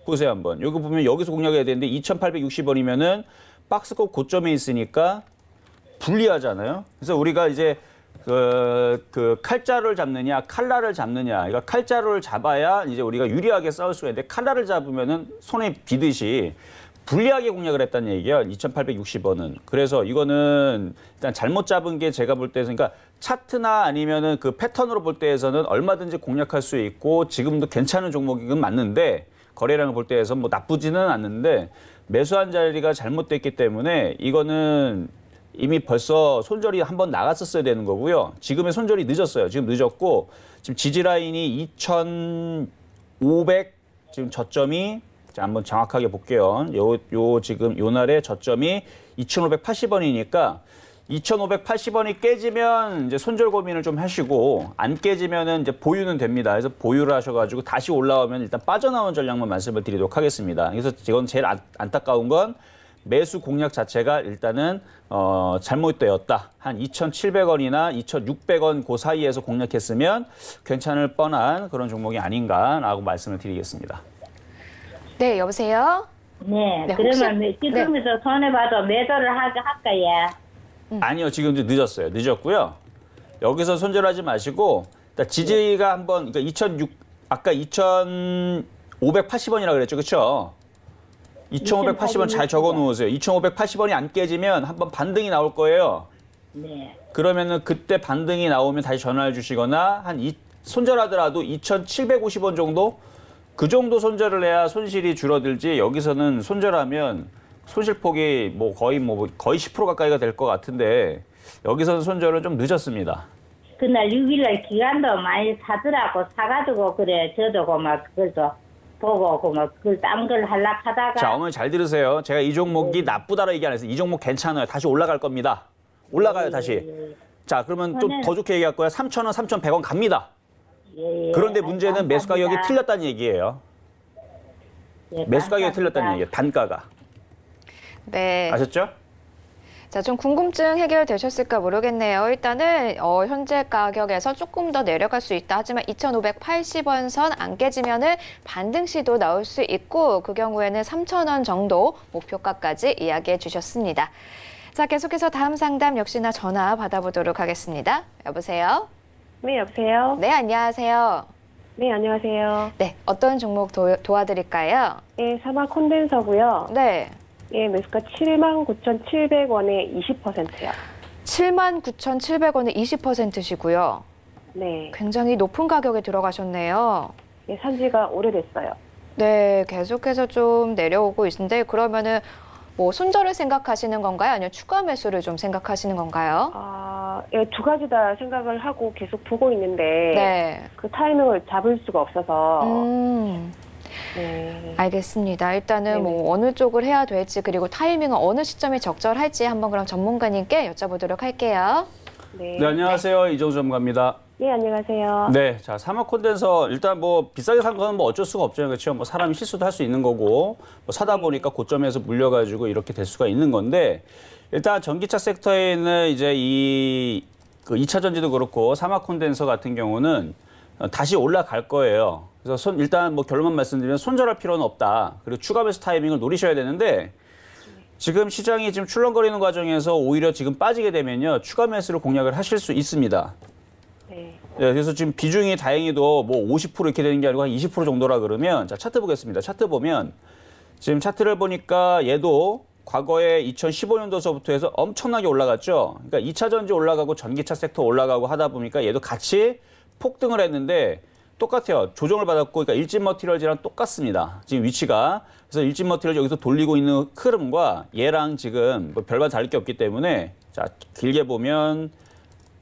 보세요 한번. 여기 보면 여기서 공략해야 되는데 2,860원이면은 박스권 고점에 있으니까 불리하잖아요. 그래서 우리가 이제 그 칼자루를 잡느냐 칼날을 잡느냐, 그러니까 칼자루를 잡아야 이제 우리가 유리하게 싸울 수가 있는데, 칼날을 잡으면은 손에 비듯이 불리하게 공략을 했다는 얘기예요. 2,860원은. 그래서 이거는 일단 잘못 잡은 게 제가 볼 때에서, 그러니까 차트나 아니면은 그 패턴으로 볼 때에서는 얼마든지 공략할 수 있고 지금도 괜찮은 종목이긴 맞는데, 거래량을 볼 때에서 뭐 나쁘지는 않는데 매수한 자리가 잘못됐기 때문에 이거는 이미 벌써 손절이 한번 나갔었어야 되는 거고요. 지금의 손절이 늦었어요. 지금 늦었고, 지금 지지 라인이 2,500 지금 저점이, 자, 한번 정확하게 볼게요. 지금 요 날의 저점이 2,580원이니까 2,580원이 깨지면 이제 손절 고민을 좀 하시고, 안 깨지면은 이제 보유는 됩니다. 그래서 보유를 하셔가지고 다시 올라오면 일단 빠져나오는 전략만 말씀을 드리도록 하겠습니다. 그래서 이건 제일 안타까운 건 매수 공략 자체가 일단은 잘못되었다. 한 2,700원이나 2,600원 그 사이에서 공략했으면 괜찮을 뻔한 그런 종목이 아닌가라고 말씀을 드리겠습니다. 네, 여보세요? 네, 네, 그러면 지금부터 손해봐도 매도를 할까, 예. 아니요, 지금 좀 늦었어요. 늦었고요. 여기서 손절하지 마시고, 지지가 한번, 그러니까 아까 2,580원이라고 그랬죠, 그렇죠? 2,580원 잘 적어 놓으세요. 2,580원이 안 깨지면 한번 반등이 나올 거예요. 네. 그러면은 그때 반등이 나오면 다시 전화를 주시거나, 손절하더라도 2,750원 정도? 그 정도 손절을 해야 손실이 줄어들지, 여기서는 손절하면 손실폭이 거의 10% 가까이가 될 것 같은데, 여기서는 손절은 좀 늦었습니다. 그날 6일날 기간도 많이 사더라고. 사가지고, 그래, 저도 그래서 보고, 그걸 딴 걸 하려고 하다가. 자, 어머니 잘 들으세요. 제가 이 종목이 나쁘다라 얘기 안 했어요. 이 종목 괜찮아요. 다시 올라갈 겁니다. 올라가요, 다시. 자, 그러면 또 더 좋게 얘기할 거야. 3,000원, 3,100원 갑니다. 예, 그런데 문제는 매수 가격이 틀렸다는 얘기예요. 예, 매수 가격이 틀렸다는 얘기예요. 단가가. 네. 아셨죠? 자, 좀 궁금증 해결되셨을까 모르겠네요. 일단은 현재 가격에서 조금 더 내려갈 수 있다. 하지만 2,580원 선 안 깨지면은 반등 시도 나올 수 있고, 그 경우에는 3,000원 정도 목표가까지 이야기해 주셨습니다. 자, 계속해서 다음 상담 역시나 전화 받아보도록 하겠습니다. 여보세요? 네, 여보세요? 네, 안녕하세요. 네, 안녕하세요. 네, 어떤 종목 도와드릴까요? 네, 사마 콘덴서고요. 네. 예, 매수가 79,700원에 20%요. 79,700원에 20%시고요. 네. 굉장히 높은 가격에 들어가셨네요. 예, 산지가 오래됐어요. 네, 계속해서 좀 내려오고 있는데, 그러면은 뭐 손절을 생각하시는 건가요? 아니면 추가 매수를 좀 생각하시는 건가요? 예, 두 가지 다 생각을 하고 계속 보고 있는데 네. 그 타이밍을 잡을 수가 없어서 네. 알겠습니다. 일단은 뭐 어느 쪽을 해야 될지 그리고 타이밍은 어느 시점이 적절할지 한번 그럼 전문가님께 여쭤보도록 할게요. 네. 네, 안녕하세요. 이정수 전문가입니다. 네, 안녕하세요. 네, 자, 사막 콘덴서 일단 뭐 비싸게 산 거는 뭐 어쩔 수가 없죠. 그렇죠? 뭐 사람이 실수도 할 수 있는 거고 뭐 사다 보니까 고점에서 물려가지고 이렇게 될 수가 있는 건데 일단 전기차 섹터에 있는 이제 그 2차 전지도 그렇고 사막 콘덴서 같은 경우는 다시 올라갈 거예요. 그래서 일단 뭐 결론만 말씀드리면 손절할 필요는 없다. 그리고 추가 매수 타이밍을 노리셔야 되는데 지금 시장이 지금 출렁거리는 과정에서 오히려 지금 빠지게 되면요. 추가 매수를 공략을 하실 수 있습니다. 네. 네, 그래서 지금 비중이 다행히도 뭐 50% 이렇게 되는 게 아니고 한 20% 정도라 그러면 자, 차트 보겠습니다. 차트 보면 지금 차트를 보니까 얘도 과거에 2015년도서부터 해서 엄청나게 올라갔죠. 그러니까 2차 전지 올라가고 전기차 섹터 올라가고 하다 보니까 얘도 같이 폭등을 했는데 똑같아요. 조정을 받았고 그러니까 일진 머티리얼즈랑 똑같습니다. 지금 위치가. 그래서 일진 머티리얼즈 여기서 돌리고 있는 흐름과 얘랑 지금 뭐 별반 다를 게 없기 때문에 자, 길게 보면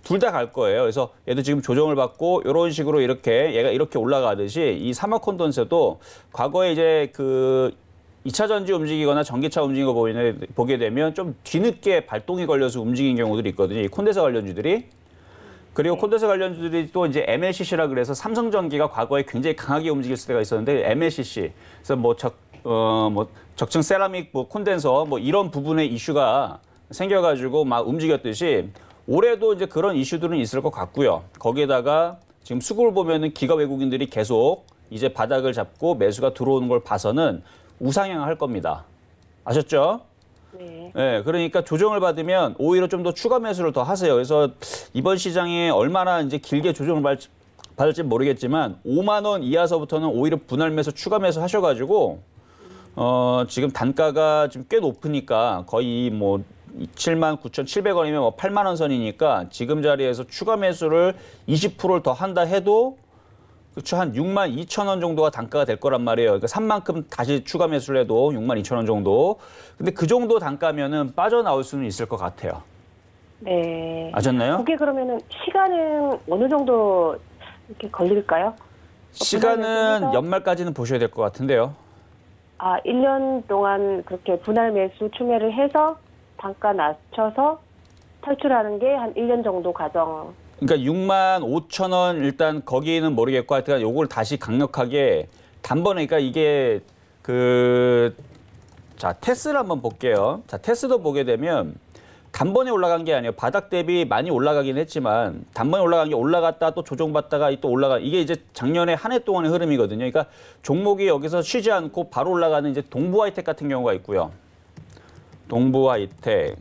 둘 다 갈 거예요. 그래서 얘도 지금 조정을 받고 이런 식으로 이렇게 얘가 이렇게 올라가듯이 이 사막 콘덴서도 과거에 이제 그 2차 전지 움직이거나 전기차 움직이는 거 보게 되면 좀 뒤늦게 발동이 걸려서 움직이는 경우들이 있거든요. 이 콘덴서 관련주들이. 그리고 콘덴서 관련주들이 또 이제 MLCC라 그래서 삼성전기가 과거에 굉장히 강하게 움직일 때가 있었는데 MLCC. 그래서 뭐 적층 세라믹 뭐 콘덴서 뭐 이런 부분의 이슈가 생겨가지고 막 움직였듯이 올해도 이제 그런 이슈들은 있을 것 같고요. 거기에다가 지금 수급을 보면은 기가 외국인들이 계속 이제 바닥을 잡고 매수가 들어오는 걸 봐서는 우상향할 겁니다. 아셨죠? 네. 네, 그러니까 조정을 받으면 오히려 좀 더 추가 매수를 더 하세요. 그래서 이번 시장에 얼마나 이제 길게 조정을 받을지 모르겠지만 5만 원 이하서부터는 오히려 분할 매수, 추가 매수 하셔가지고 지금 단가가 지금 꽤 높으니까 거의 뭐 79,700원이면 뭐 8만 원 선이니까 지금 자리에서 추가 매수를 20%를 더 한다 해도 그렇죠. 한 62,000원 정도가 단가가 될 거란 말이에요. 그러니까 3만큼 다시 추가 매수를 해도 62,000원 정도. 근데 그 정도 단가면은 빠져나올 수는 있을 것 같아요. 네. 아셨나요? 그게 그러면은 시간은 어느 정도 이렇게 걸릴까요? 시간은 연말까지는 보셔야 될 것 같은데요. 아, 1년 동안 그렇게 분할 매수 추매를 해서 단가 낮춰서 탈출하는 게 한 1년 정도 과정. 그러니까 65,000원 일단 거기는 모르겠고 하여튼 요걸 다시 강력하게 단번에 그러니까 이게 자, 테스를 한번 볼게요. 자, 테스도 보게 되면 단번에 올라간 게 아니에요. 바닥 대비 많이 올라가긴 했지만 단번에 올라간 게 올라갔다 또 조정받다가 또 올라가 이게 이제 작년에 한 해 동안의 흐름이거든요. 그러니까 종목이 여기서 쉬지 않고 바로 올라가는 이제 동부하이텍 같은 경우가 있고요. 동부하이텍,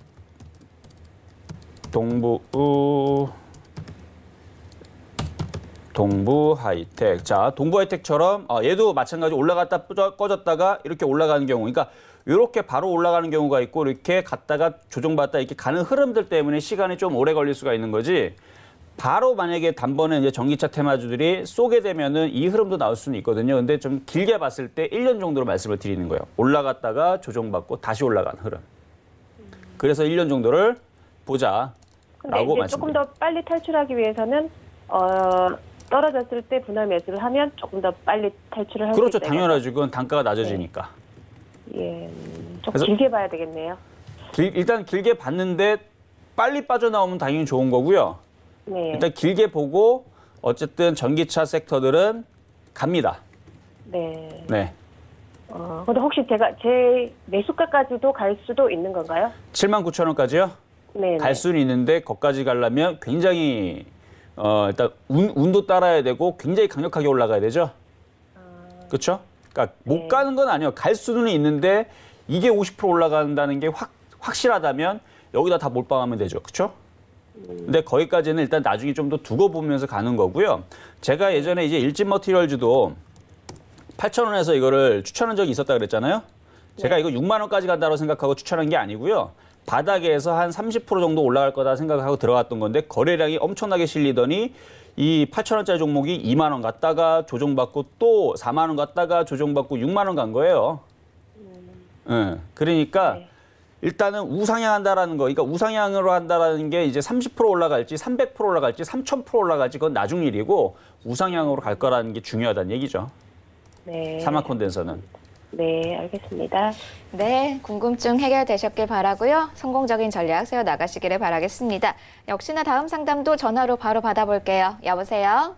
동부하이텍. 자, 동부하이텍처럼 얘도 마찬가지로 올라갔다 꺼졌다가 이렇게 올라가는 경우. 그러니까 이렇게 바로 올라가는 경우가 있고 이렇게 갔다가 조정받다 이렇게 가는 흐름들 때문에 시간이 좀 오래 걸릴 수가 있는 거지. 바로 만약에 단번에 이제 전기차 테마주들이 쏘게 되면은 이 흐름도 나올 수는 있거든요. 근데 좀 길게 봤을 때 1년 정도로 말씀을 드리는 거예요. 올라갔다가 조정받고 다시 올라가는 흐름. 그래서 1년 정도를 보자라고 말씀드립니다. 조금 더 빨리 탈출하기 위해서는 떨어졌을 때 분할 매수를 하면 조금 더 빨리 탈출을 할 수 있다. 그렇죠. 당연하죠. 그건 단가가 낮아지니까. 예, 좀 길게 봐야 되겠네요. 일단 길게 봤는데 빨리 빠져나오면 당연히 좋은 거고요. 네. 일단 길게 보고 어쨌든 전기차 섹터들은 갑니다. 네. 네. 근데 혹시 제 매수가까지도 갈 수도 있는 건가요? 79,000원까지요? 네. 갈 수는 있는데 거기까지 가려면 굉장히 일단 운도 따라야 되고 굉장히 강력하게 올라가야 되죠. 그렇죠? 그러니까 못 가는 건 아니에요. 갈 수는 있는데 이게 50% 올라간다는 게 확실하다면 여기다 다 몰빵하면 되죠. 그렇죠? 근데 거기까지는 일단 나중에 좀 더 두고 보면서 가는 거고요. 제가 예전에 이제 일진 머티리얼즈도 8,000원에서 이거를 추천한 적이 있었다 그랬잖아요. 제가 이거 6만 원까지 간다고 생각하고 추천한 게 아니고요. 바닥에서 한 30% 정도 올라갈 거다 생각하고 들어갔던 건데 거래량이 엄청나게 실리더니 이 8,000원짜리 종목이 2만 원 갔다가 조정받고 또 4만 원 갔다가 조정받고 6만 원 간 거예요. 그러니까 일단은 우상향한다라는 거, 그러니까 우상향으로 한다라는 게 이제 30% 올라갈지 300% 올라갈지 3,000% 올라갈지 그건 나중 일이고 우상향으로 갈 거라는 게 중요하다는 얘기죠. 네. 사막 콘덴서는. 네, 알겠습니다. 네, 궁금증 해결되셨길 바라고요. 성공적인 전략 세워나가시기를 바라겠습니다. 역시나 다음 상담도 전화로 바로 받아볼게요. 여보세요?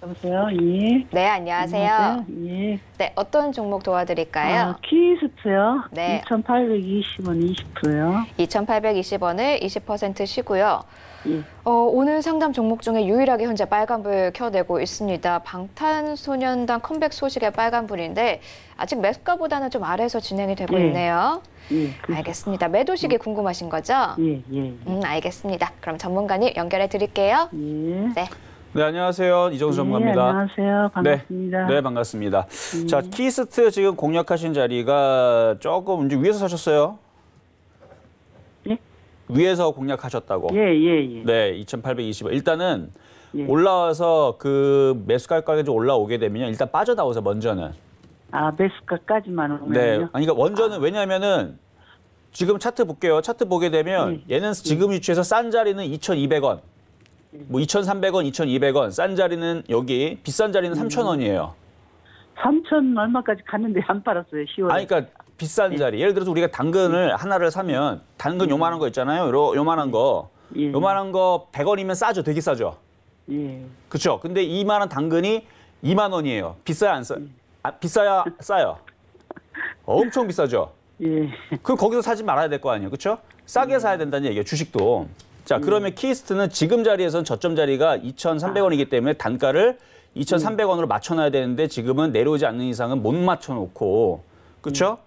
여보세요? 예. 네, 안녕하세요. 예. 네, 어떤 종목 도와드릴까요? 키스트요? 네. 2,820원 20%요. 2,820원을 20% 쉬고요. 예. 오늘 상담 종목 중에 유일하게 현재 빨간불 켜내고 있습니다. 방탄소년단 컴백 소식의 빨간불인데 아직 매수가보다는 좀 아래에서 진행이 되고 있네요. 예. 알겠습니다. 매도 시기 궁금하신 거죠? 예. 알겠습니다. 그럼 전문가님 연결해 드릴게요. 예. 네. 네, 안녕하세요. 이정수 전문가입니다. 안녕하세요. 반갑습니다. 네, 반갑습니다. 자, 키스트 지금 공략하신 자리가 조금 이제 위에서 사셨어요? 예? 위에서 공략하셨다고? 예. 네, 2,820원. 일단은 예. 올라와서 그 매수가까지 좀 올라오게 되면 일단 빠져나오세요, 먼저는. 매수가까지만 오면요? 네. 아니, 그러니까 먼저는 왜냐하면은 지금 차트 볼게요. 차트 보게 되면 얘는 지금 위치에서 싼 자리는 2,200원. 뭐 2,300원, 2,200원, 싼 자리는 여기, 비싼 자리는 3,000원이에요. 3,000 얼마까지 갔는데 안 팔았어요, 10월에. 아니, 그러니까 비싼 자리. 예를 들어서 우리가 당근을 하나를 사면 당근 요만한 거 있잖아요. 요만한 거. 요만한 거 100원이면 싸죠. 되게 싸죠. 예. 그렇죠. 근데 이만한 당근이 2만 원이에요. 비싸야 안 싸? 비싸야 싸요. 엄청 비싸죠. 예. 그럼 거기서 사지 말아야 될 거 아니에요. 그렇죠? 싸게 사야 된다는 얘기예요. 주식도. 자, 그러면 키스트는 지금 자리에서는 저점 자리가 2,300원이기 때문에 단가를 2,300원으로 맞춰놔야 되는데 지금은 내려오지 않는 이상은 못 맞춰놓고, 그렇죠?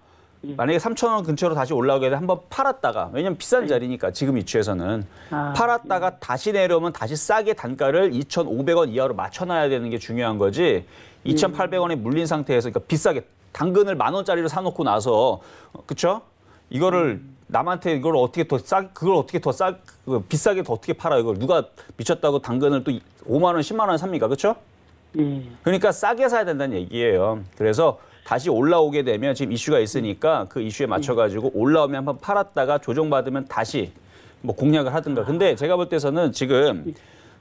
만약에 3,000원 근처로 다시 올라오게 되면 한번 팔았다가, 왜냐면 비싼 자리니까 지금 위치에서는 팔았다가 다시 내려오면 다시 싸게 단가를 2,500원 이하로 맞춰놔야 되는 게 중요한 거지. 2,800원에 물린 상태에서, 그러니까 비싸게 당근을 10,000원짜리로 사놓고 나서, 그렇죠? 이거를 남한테 이걸 어떻게 더 비싸게 더 어떻게 팔아요? 이걸 누가 미쳤다고 당근을 또 5만 원, 10만 원 삽니까? 그렇죠? 그러니까 싸게 사야 된다는 얘기예요. 그래서 다시 올라오게 되면 지금 이슈가 있으니까 그 이슈에 맞춰가지고 올라오면 한번 팔았다가 조정받으면 다시 뭐 공략을 하든가. 근데 제가 볼 때서는 지금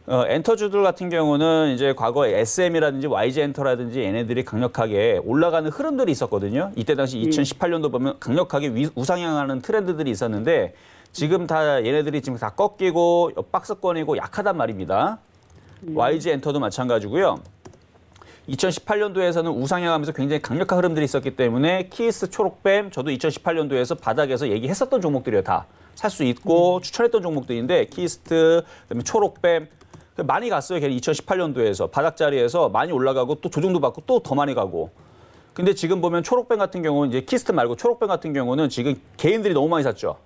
엔터주들 같은 경우는 이제 과거에 SM이라든지 YG엔터라든지 얘네들이 강력하게 올라가는 흐름들이 있었거든요. 이때 당시 2018년도 보면 강력하게 우상향하는 트렌드들이 있었는데 지금 다 얘네들이 지금 다 꺾이고 박스권이고 약하단 말입니다. YG엔터도 마찬가지고요. 2018년도에서는 우상향하면서 굉장히 강력한 흐름들이 있었기 때문에 키스 초록뱀 저도 2018년도에서 바닥에서 얘기했었던 종목들이에요. 다 살 수 있고 추천했던 종목들인데 키스트, 그다음에 초록뱀 많이 갔어요. 걔는 2018년도에서 바닥 자리에서 많이 올라가고 또 조정도 받고 또 더 많이 가고. 근데 지금 보면 초록뱀 같은 경우는 이제 키스트 말고 초록뱀 같은 경우는 지금 개인들이 너무 많이 샀죠.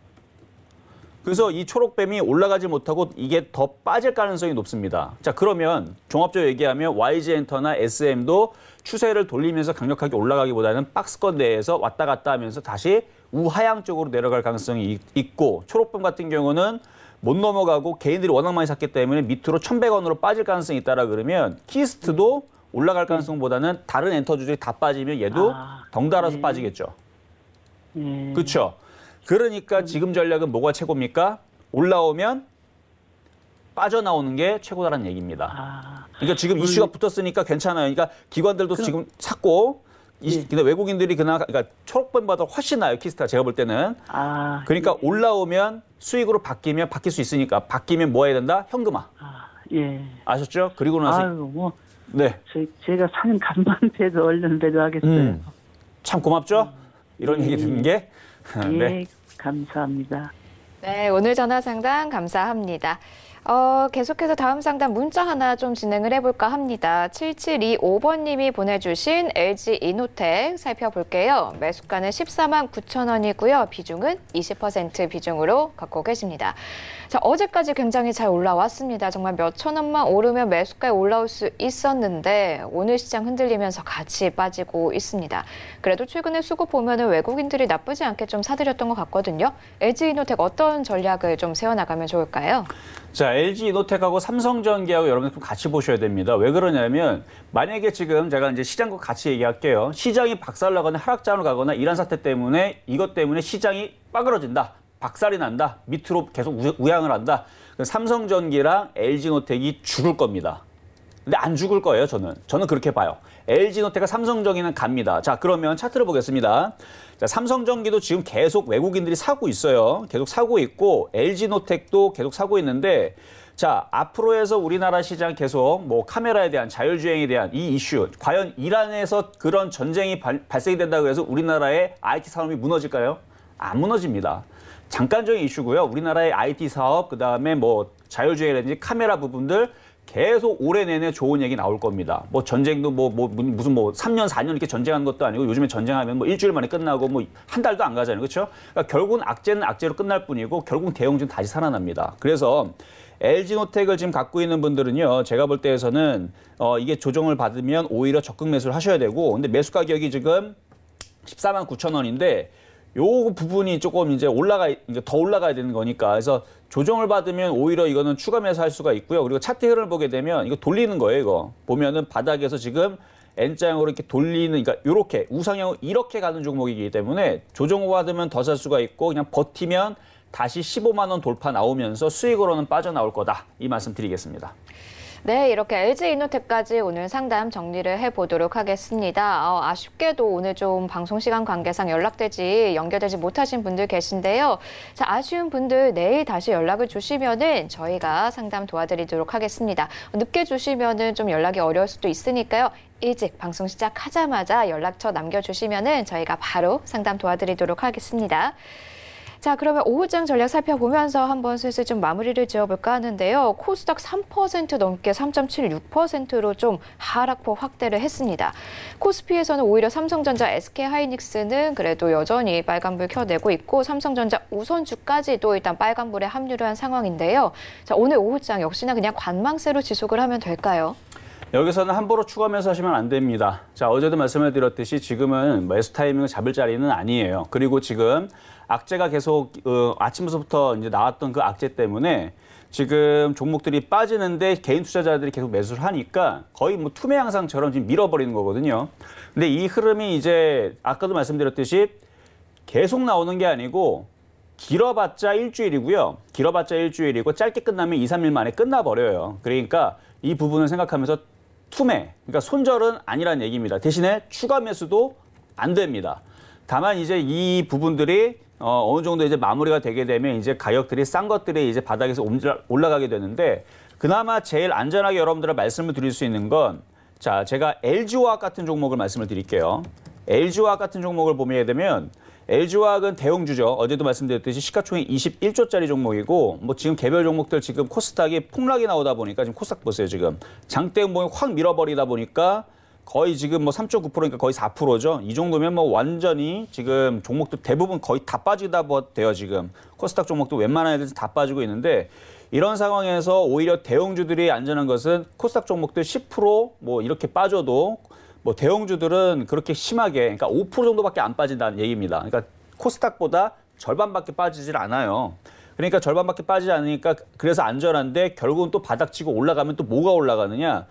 그래서 이 초록뱀이 올라가지 못하고 이게 더 빠질 가능성이 높습니다. 자, 그러면 종합적으로 얘기하면 YG엔터나 SM도 추세를 돌리면서 강력하게 올라가기보다는 박스권 내에서 왔다 갔다 하면서 다시 우하향 쪽으로 내려갈 가능성이 있고 초록뱀 같은 경우는 못 넘어가고 개인들이 워낙 많이 샀기 때문에 밑으로 1,100원으로 빠질 가능성이 있다라 그러면 키스트도 올라갈 가능성보다는 다른 엔터주들이 다 빠지면 얘도 덩달아서 빠지겠죠. 그렇죠. 그러니까 지금 전략은 뭐가 최고입니까? 올라오면 빠져나오는 게 최고다라는 얘기입니다. 그러니까 지금 이슈가 붙었으니까 괜찮아요. 그러니까 기관들도 지금 샀고 근데 외국인들이 그러니까 초록뱀보다 훨씬 나아요. 키스트가 제가 볼 때는. 그러니까 올라오면 수익으로 바뀔 수 있으니까 바뀌면 뭐 해야 된다? 현금화. 아셨죠? 그리고 나서 네. 제가 사는 간만 돼도 얼른 배도하겠어요. 참 고맙죠? 이런 얘기 듣는 게. 네, 감사합니다. 네, 오늘 전화 상담 감사합니다. 계속해서 다음 상담 문자 하나 좀 진행을 해볼까 합니다. 7725번님이 보내주신 LG 이노텍 살펴볼게요. 매수가는 14만 9천 원이고요. 비중은 20% 비중으로 갖고 계십니다. 자, 어제까지 굉장히 잘 올라왔습니다. 정말 몇천 원만 오르면 매수가에 올라올 수 있었는데 오늘 시장 흔들리면서 같이 빠지고 있습니다. 그래도 최근에 수급 보면은 외국인들이 나쁘지 않게 좀 사들였던 것 같거든요. LG 이노텍 어떤 전략을 좀 세워나가면 좋을까요? 자, LG 이노텍하고 삼성전기하고 여러분들 좀 같이 보셔야 됩니다. 왜 그러냐면 만약에 지금 제가 이제 시장과 같이 얘기할게요. 시장이 박살나거나 하락장으로 가거나 이런 사태 때문에 이것 때문에 시장이 빠그러진다. 박살이 난다. 밑으로 계속 우양을 한다. 삼성전기랑 LG 이노텍이 죽을 겁니다. 근데 안 죽을 거예요, 저는 그렇게 봐요. LG노텍과 삼성전기는 갑니다. 자, 그러면 차트를 보겠습니다. 자, 삼성전기도 지금 계속 외국인들이 사고 있어요. 계속 사고 있고 LG노텍도 계속 사고 있는데 자, 앞으로 해서 우리나라 시장 계속 뭐 카메라에 대한 자율주행에 대한 이 이슈, 과연 이란에서 그런 전쟁이 발생이 된다고 해서 우리나라의 IT 산업이 무너질까요? 안 무너집니다. 잠깐적인 이슈고요. 우리나라의 IT 사업, 그다음에 뭐 자율주행이라든지 카메라 부분들 계속 올해 내내 좋은 얘기 나올 겁니다. 뭐 전쟁도 무슨 3년, 4년 이렇게 전쟁하는 것도 아니고 요즘에 전쟁하면 뭐 일주일 만에 끝나고 뭐 한 달도 안 가잖아요. 그렇죠? 그러니까 결국은 악재는 악재로 끝날 뿐이고 결국은 대형주는 다시 살아납니다. 그래서 LG노텍을 지금 갖고 있는 분들은요, 제가 볼 때에서는 이게 조정을 받으면 오히려 적극 매수를 하셔야 되고, 근데 매수 가격이 지금 14만 9천 원인데 요 부분이 조금 이제 더 올라가야 되는 거니까. 그래서 조정을 받으면 오히려 이거는 추가 매수할 수가 있고요. 그리고 차트 흐름을 보게 되면 이거 돌리는 거예요, 이거. 보면은 바닥에서 지금 N자형으로 이렇게 돌리는, 그러니까 이렇게 우상향으로 이렇게 가는 종목이기 때문에 조정을 받으면 더 살 수가 있고 그냥 버티면 다시 15만 원 돌파 나오면서 수익으로는 빠져나올 거다. 이 말씀 드리겠습니다. 네, 이렇게 LG이노텍까지 오늘 상담 정리를 해보도록 하겠습니다. 아쉽게도 오늘 좀 방송 시간 관계상 연결되지 못하신 분들 계신데요. 자, 아쉬운 분들 내일 다시 연락을 주시면은 저희가 상담 도와드리도록 하겠습니다. 늦게 주시면은 좀 연락이 어려울 수도 있으니까요. 일찍 방송 시작하자마자 연락처 남겨주시면은 저희가 바로 상담 도와드리도록 하겠습니다. 자, 그러면 오후장 전략 살펴보면서 한번 슬슬 좀 마무리를 지어볼까 하는데요. 코스닥 3% 넘게 3.76%로 좀 하락폭 확대를 했습니다. 코스피에서는 오히려 삼성전자, SK하이닉스는 그래도 여전히 빨간불 켜내고 있고 삼성전자 우선주까지도 일단 빨간불에 합류를 한 상황인데요. 자, 오늘 오후장 역시나 그냥 관망세로 지속을 하면 될까요? 여기서는 함부로 추가 매수하시면 안 됩니다. 자, 어제도 말씀을 드렸듯이 지금은 매수 타이밍을 잡을 자리는 아니에요. 그리고 지금 악재가 계속 아침부터 이제 나왔던 그 악재 때문에 지금 종목들이 빠지는데 개인 투자자들이 계속 매수를 하니까 거의 뭐 투매 양상처럼 지금 밀어버리는 거거든요. 근데 이 흐름이 이제 아까도 말씀드렸듯이 계속 나오는 게 아니고 길어봤자 일주일이고요. 길어봤자 일주일이고 짧게 끝나면 2, 3일 만에 끝나버려요. 그러니까 이 부분을 생각하면서 투매, 그러니까 손절은 아니란 얘기입니다. 대신에 추가 매수도 안 됩니다. 다만 이제 이 부분들이 어느 정도 이제 마무리가 되게 되면 이제 가격들이 싼 것들이 이제 바닥에서 올라가게 되는데 그나마 제일 안전하게 여러분들의 말씀을 드릴 수 있는 건 자, 제가 LG화학 같은 종목을 말씀을 드릴게요. LG화학 같은 종목을 보게 되면 LG화학은 대형주죠. 어제도 말씀드렸듯이 시가총액 21조짜리 종목이고 뭐 지금 개별 종목들 지금 코스닥이 폭락이 나오다 보니까 지금 코스닥 보세요. 지금 장대 음봉이 확 밀어버리다 보니까 거의 지금 뭐 3.9%니까 거의 4%죠. 이 정도면 뭐 완전히 지금 종목들 대부분 거의 다 빠지다 돼요. 지금 코스닥 종목도 웬만한 애들 다 빠지고 있는데 이런 상황에서 오히려 대형주들이 안전한 것은 코스닥 종목들 10% 뭐 이렇게 빠져도 뭐 대형주들은 그렇게 심하게 그러니까 5% 정도밖에 안 빠진다는 얘기입니다. 그러니까 코스닥보다 절반밖에 빠지질 않아요. 그러니까 절반밖에 빠지지 않으니까 그래서 안전한데 결국은 또 바닥치고 올라가면 또 뭐가 올라가느냐?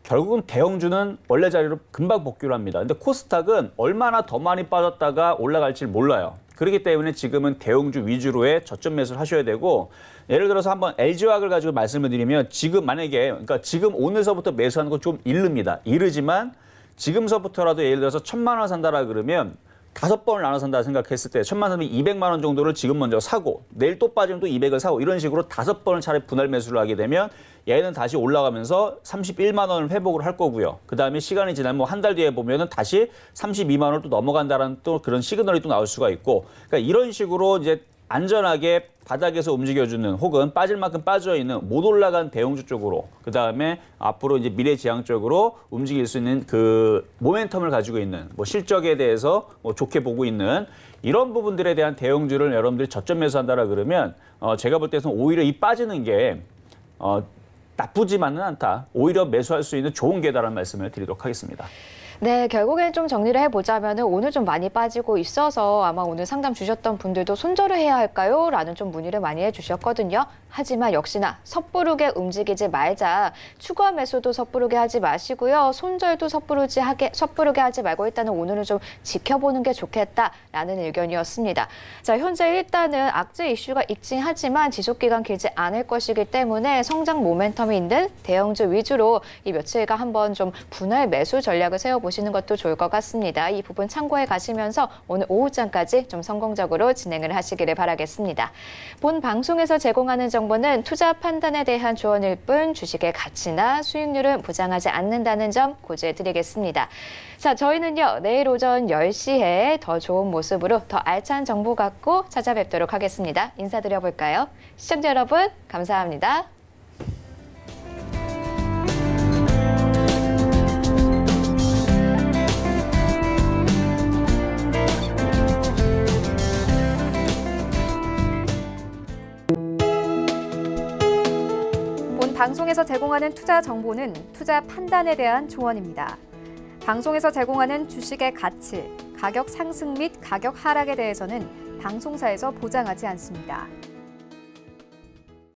결국은 대형주는 원래 자리로 금방 복귀를 합니다. 근데 코스닥은 얼마나 더 많이 빠졌다가 올라갈지 몰라요. 그렇기 때문에 지금은 대형주 위주로의 저점 매수를 하셔야 되고 예를 들어서 한번 LG화학을 가지고 말씀을 드리면 지금 만약에 그러니까 지금 오늘서부터 매수하는 건 좀 이릅니다. 이르지만 지금서부터라도 예를 들어서 1,000만 원 산다라 그러면 5번을 나눠 산다 생각했을 때 1,000만 원이면 200만 원 정도를 지금 먼저 사고 내일 또 빠지면 또 200을 사고 이런 식으로 5번을 차례 분할 매수를 하게 되면 얘는 다시 올라가면서 31만 원을 회복을 할 거고요. 그다음에 시간이 지나면 뭐 한 달 뒤에 보면은 다시 32만 원을 또 넘어간다라는 또 그런 시그널이 또 나올 수가 있고 그러니까 이런 식으로 이제 안전하게 바닥에서 움직여주는 혹은 빠질 만큼 빠져있는 못 올라간 대형주 쪽으로 그다음에 앞으로 이제 미래지향적으로 움직일 수 있는 그 모멘텀을 가지고 있는 뭐 실적에 대해서 뭐 좋게 보고 있는 이런 부분들에 대한 대형주를 여러분들이 저점 매수한다라 그러면 제가 볼 때는 오히려 이 빠지는 게 나쁘지만은 않다. 오히려 매수할 수 있는 좋은 계다라는 말씀을 드리도록 하겠습니다. 네, 결국엔 좀 정리를 해보자면 오늘 좀 많이 빠지고 있어서 아마 오늘 상담 주셨던 분들도 손절을 해야 할까요? 라는 좀 문의를 많이 해주셨거든요. 하지만 역시나 섣부르게 움직이지 말자. 추가 매수도 섣부르게 하지 마시고요. 손절도 섣부르게 하지 말고 일단은 오늘은 좀 지켜보는 게 좋겠다라는 의견이었습니다. 자, 현재 일단은 악재 이슈가 있긴 하지만 지속기간 길지 않을 것이기 때문에 성장 모멘텀이 있는 대형주 위주로 이 며칠간 한번 좀 분할 매수 전략을 세워보시는 것도 좋을 것 같습니다. 이 부분 참고해 가시면서 오늘 오후장까지 좀 성공적으로 진행을 하시기를 바라겠습니다. 본 방송에서 제공하는 정보는 투자 판단에 대한 조언일 뿐 주식의 가치나 수익률은 보장하지 않는다는 점 고지해드리겠습니다. 자, 저희는요 내일 오전 10시에 더 좋은 모습으로 더 알찬 정보 갖고 찾아뵙도록 하겠습니다. 인사드려볼까요? 시청자 여러분 감사합니다. 본 방송에서 제공하는 투자 정보는 투자 판단에 대한 조언입니다. 방송에서 제공하는 주식의 가치, 가격 상승 및 가격 하락에 대해서는 방송사에서 보장하지 않습니다.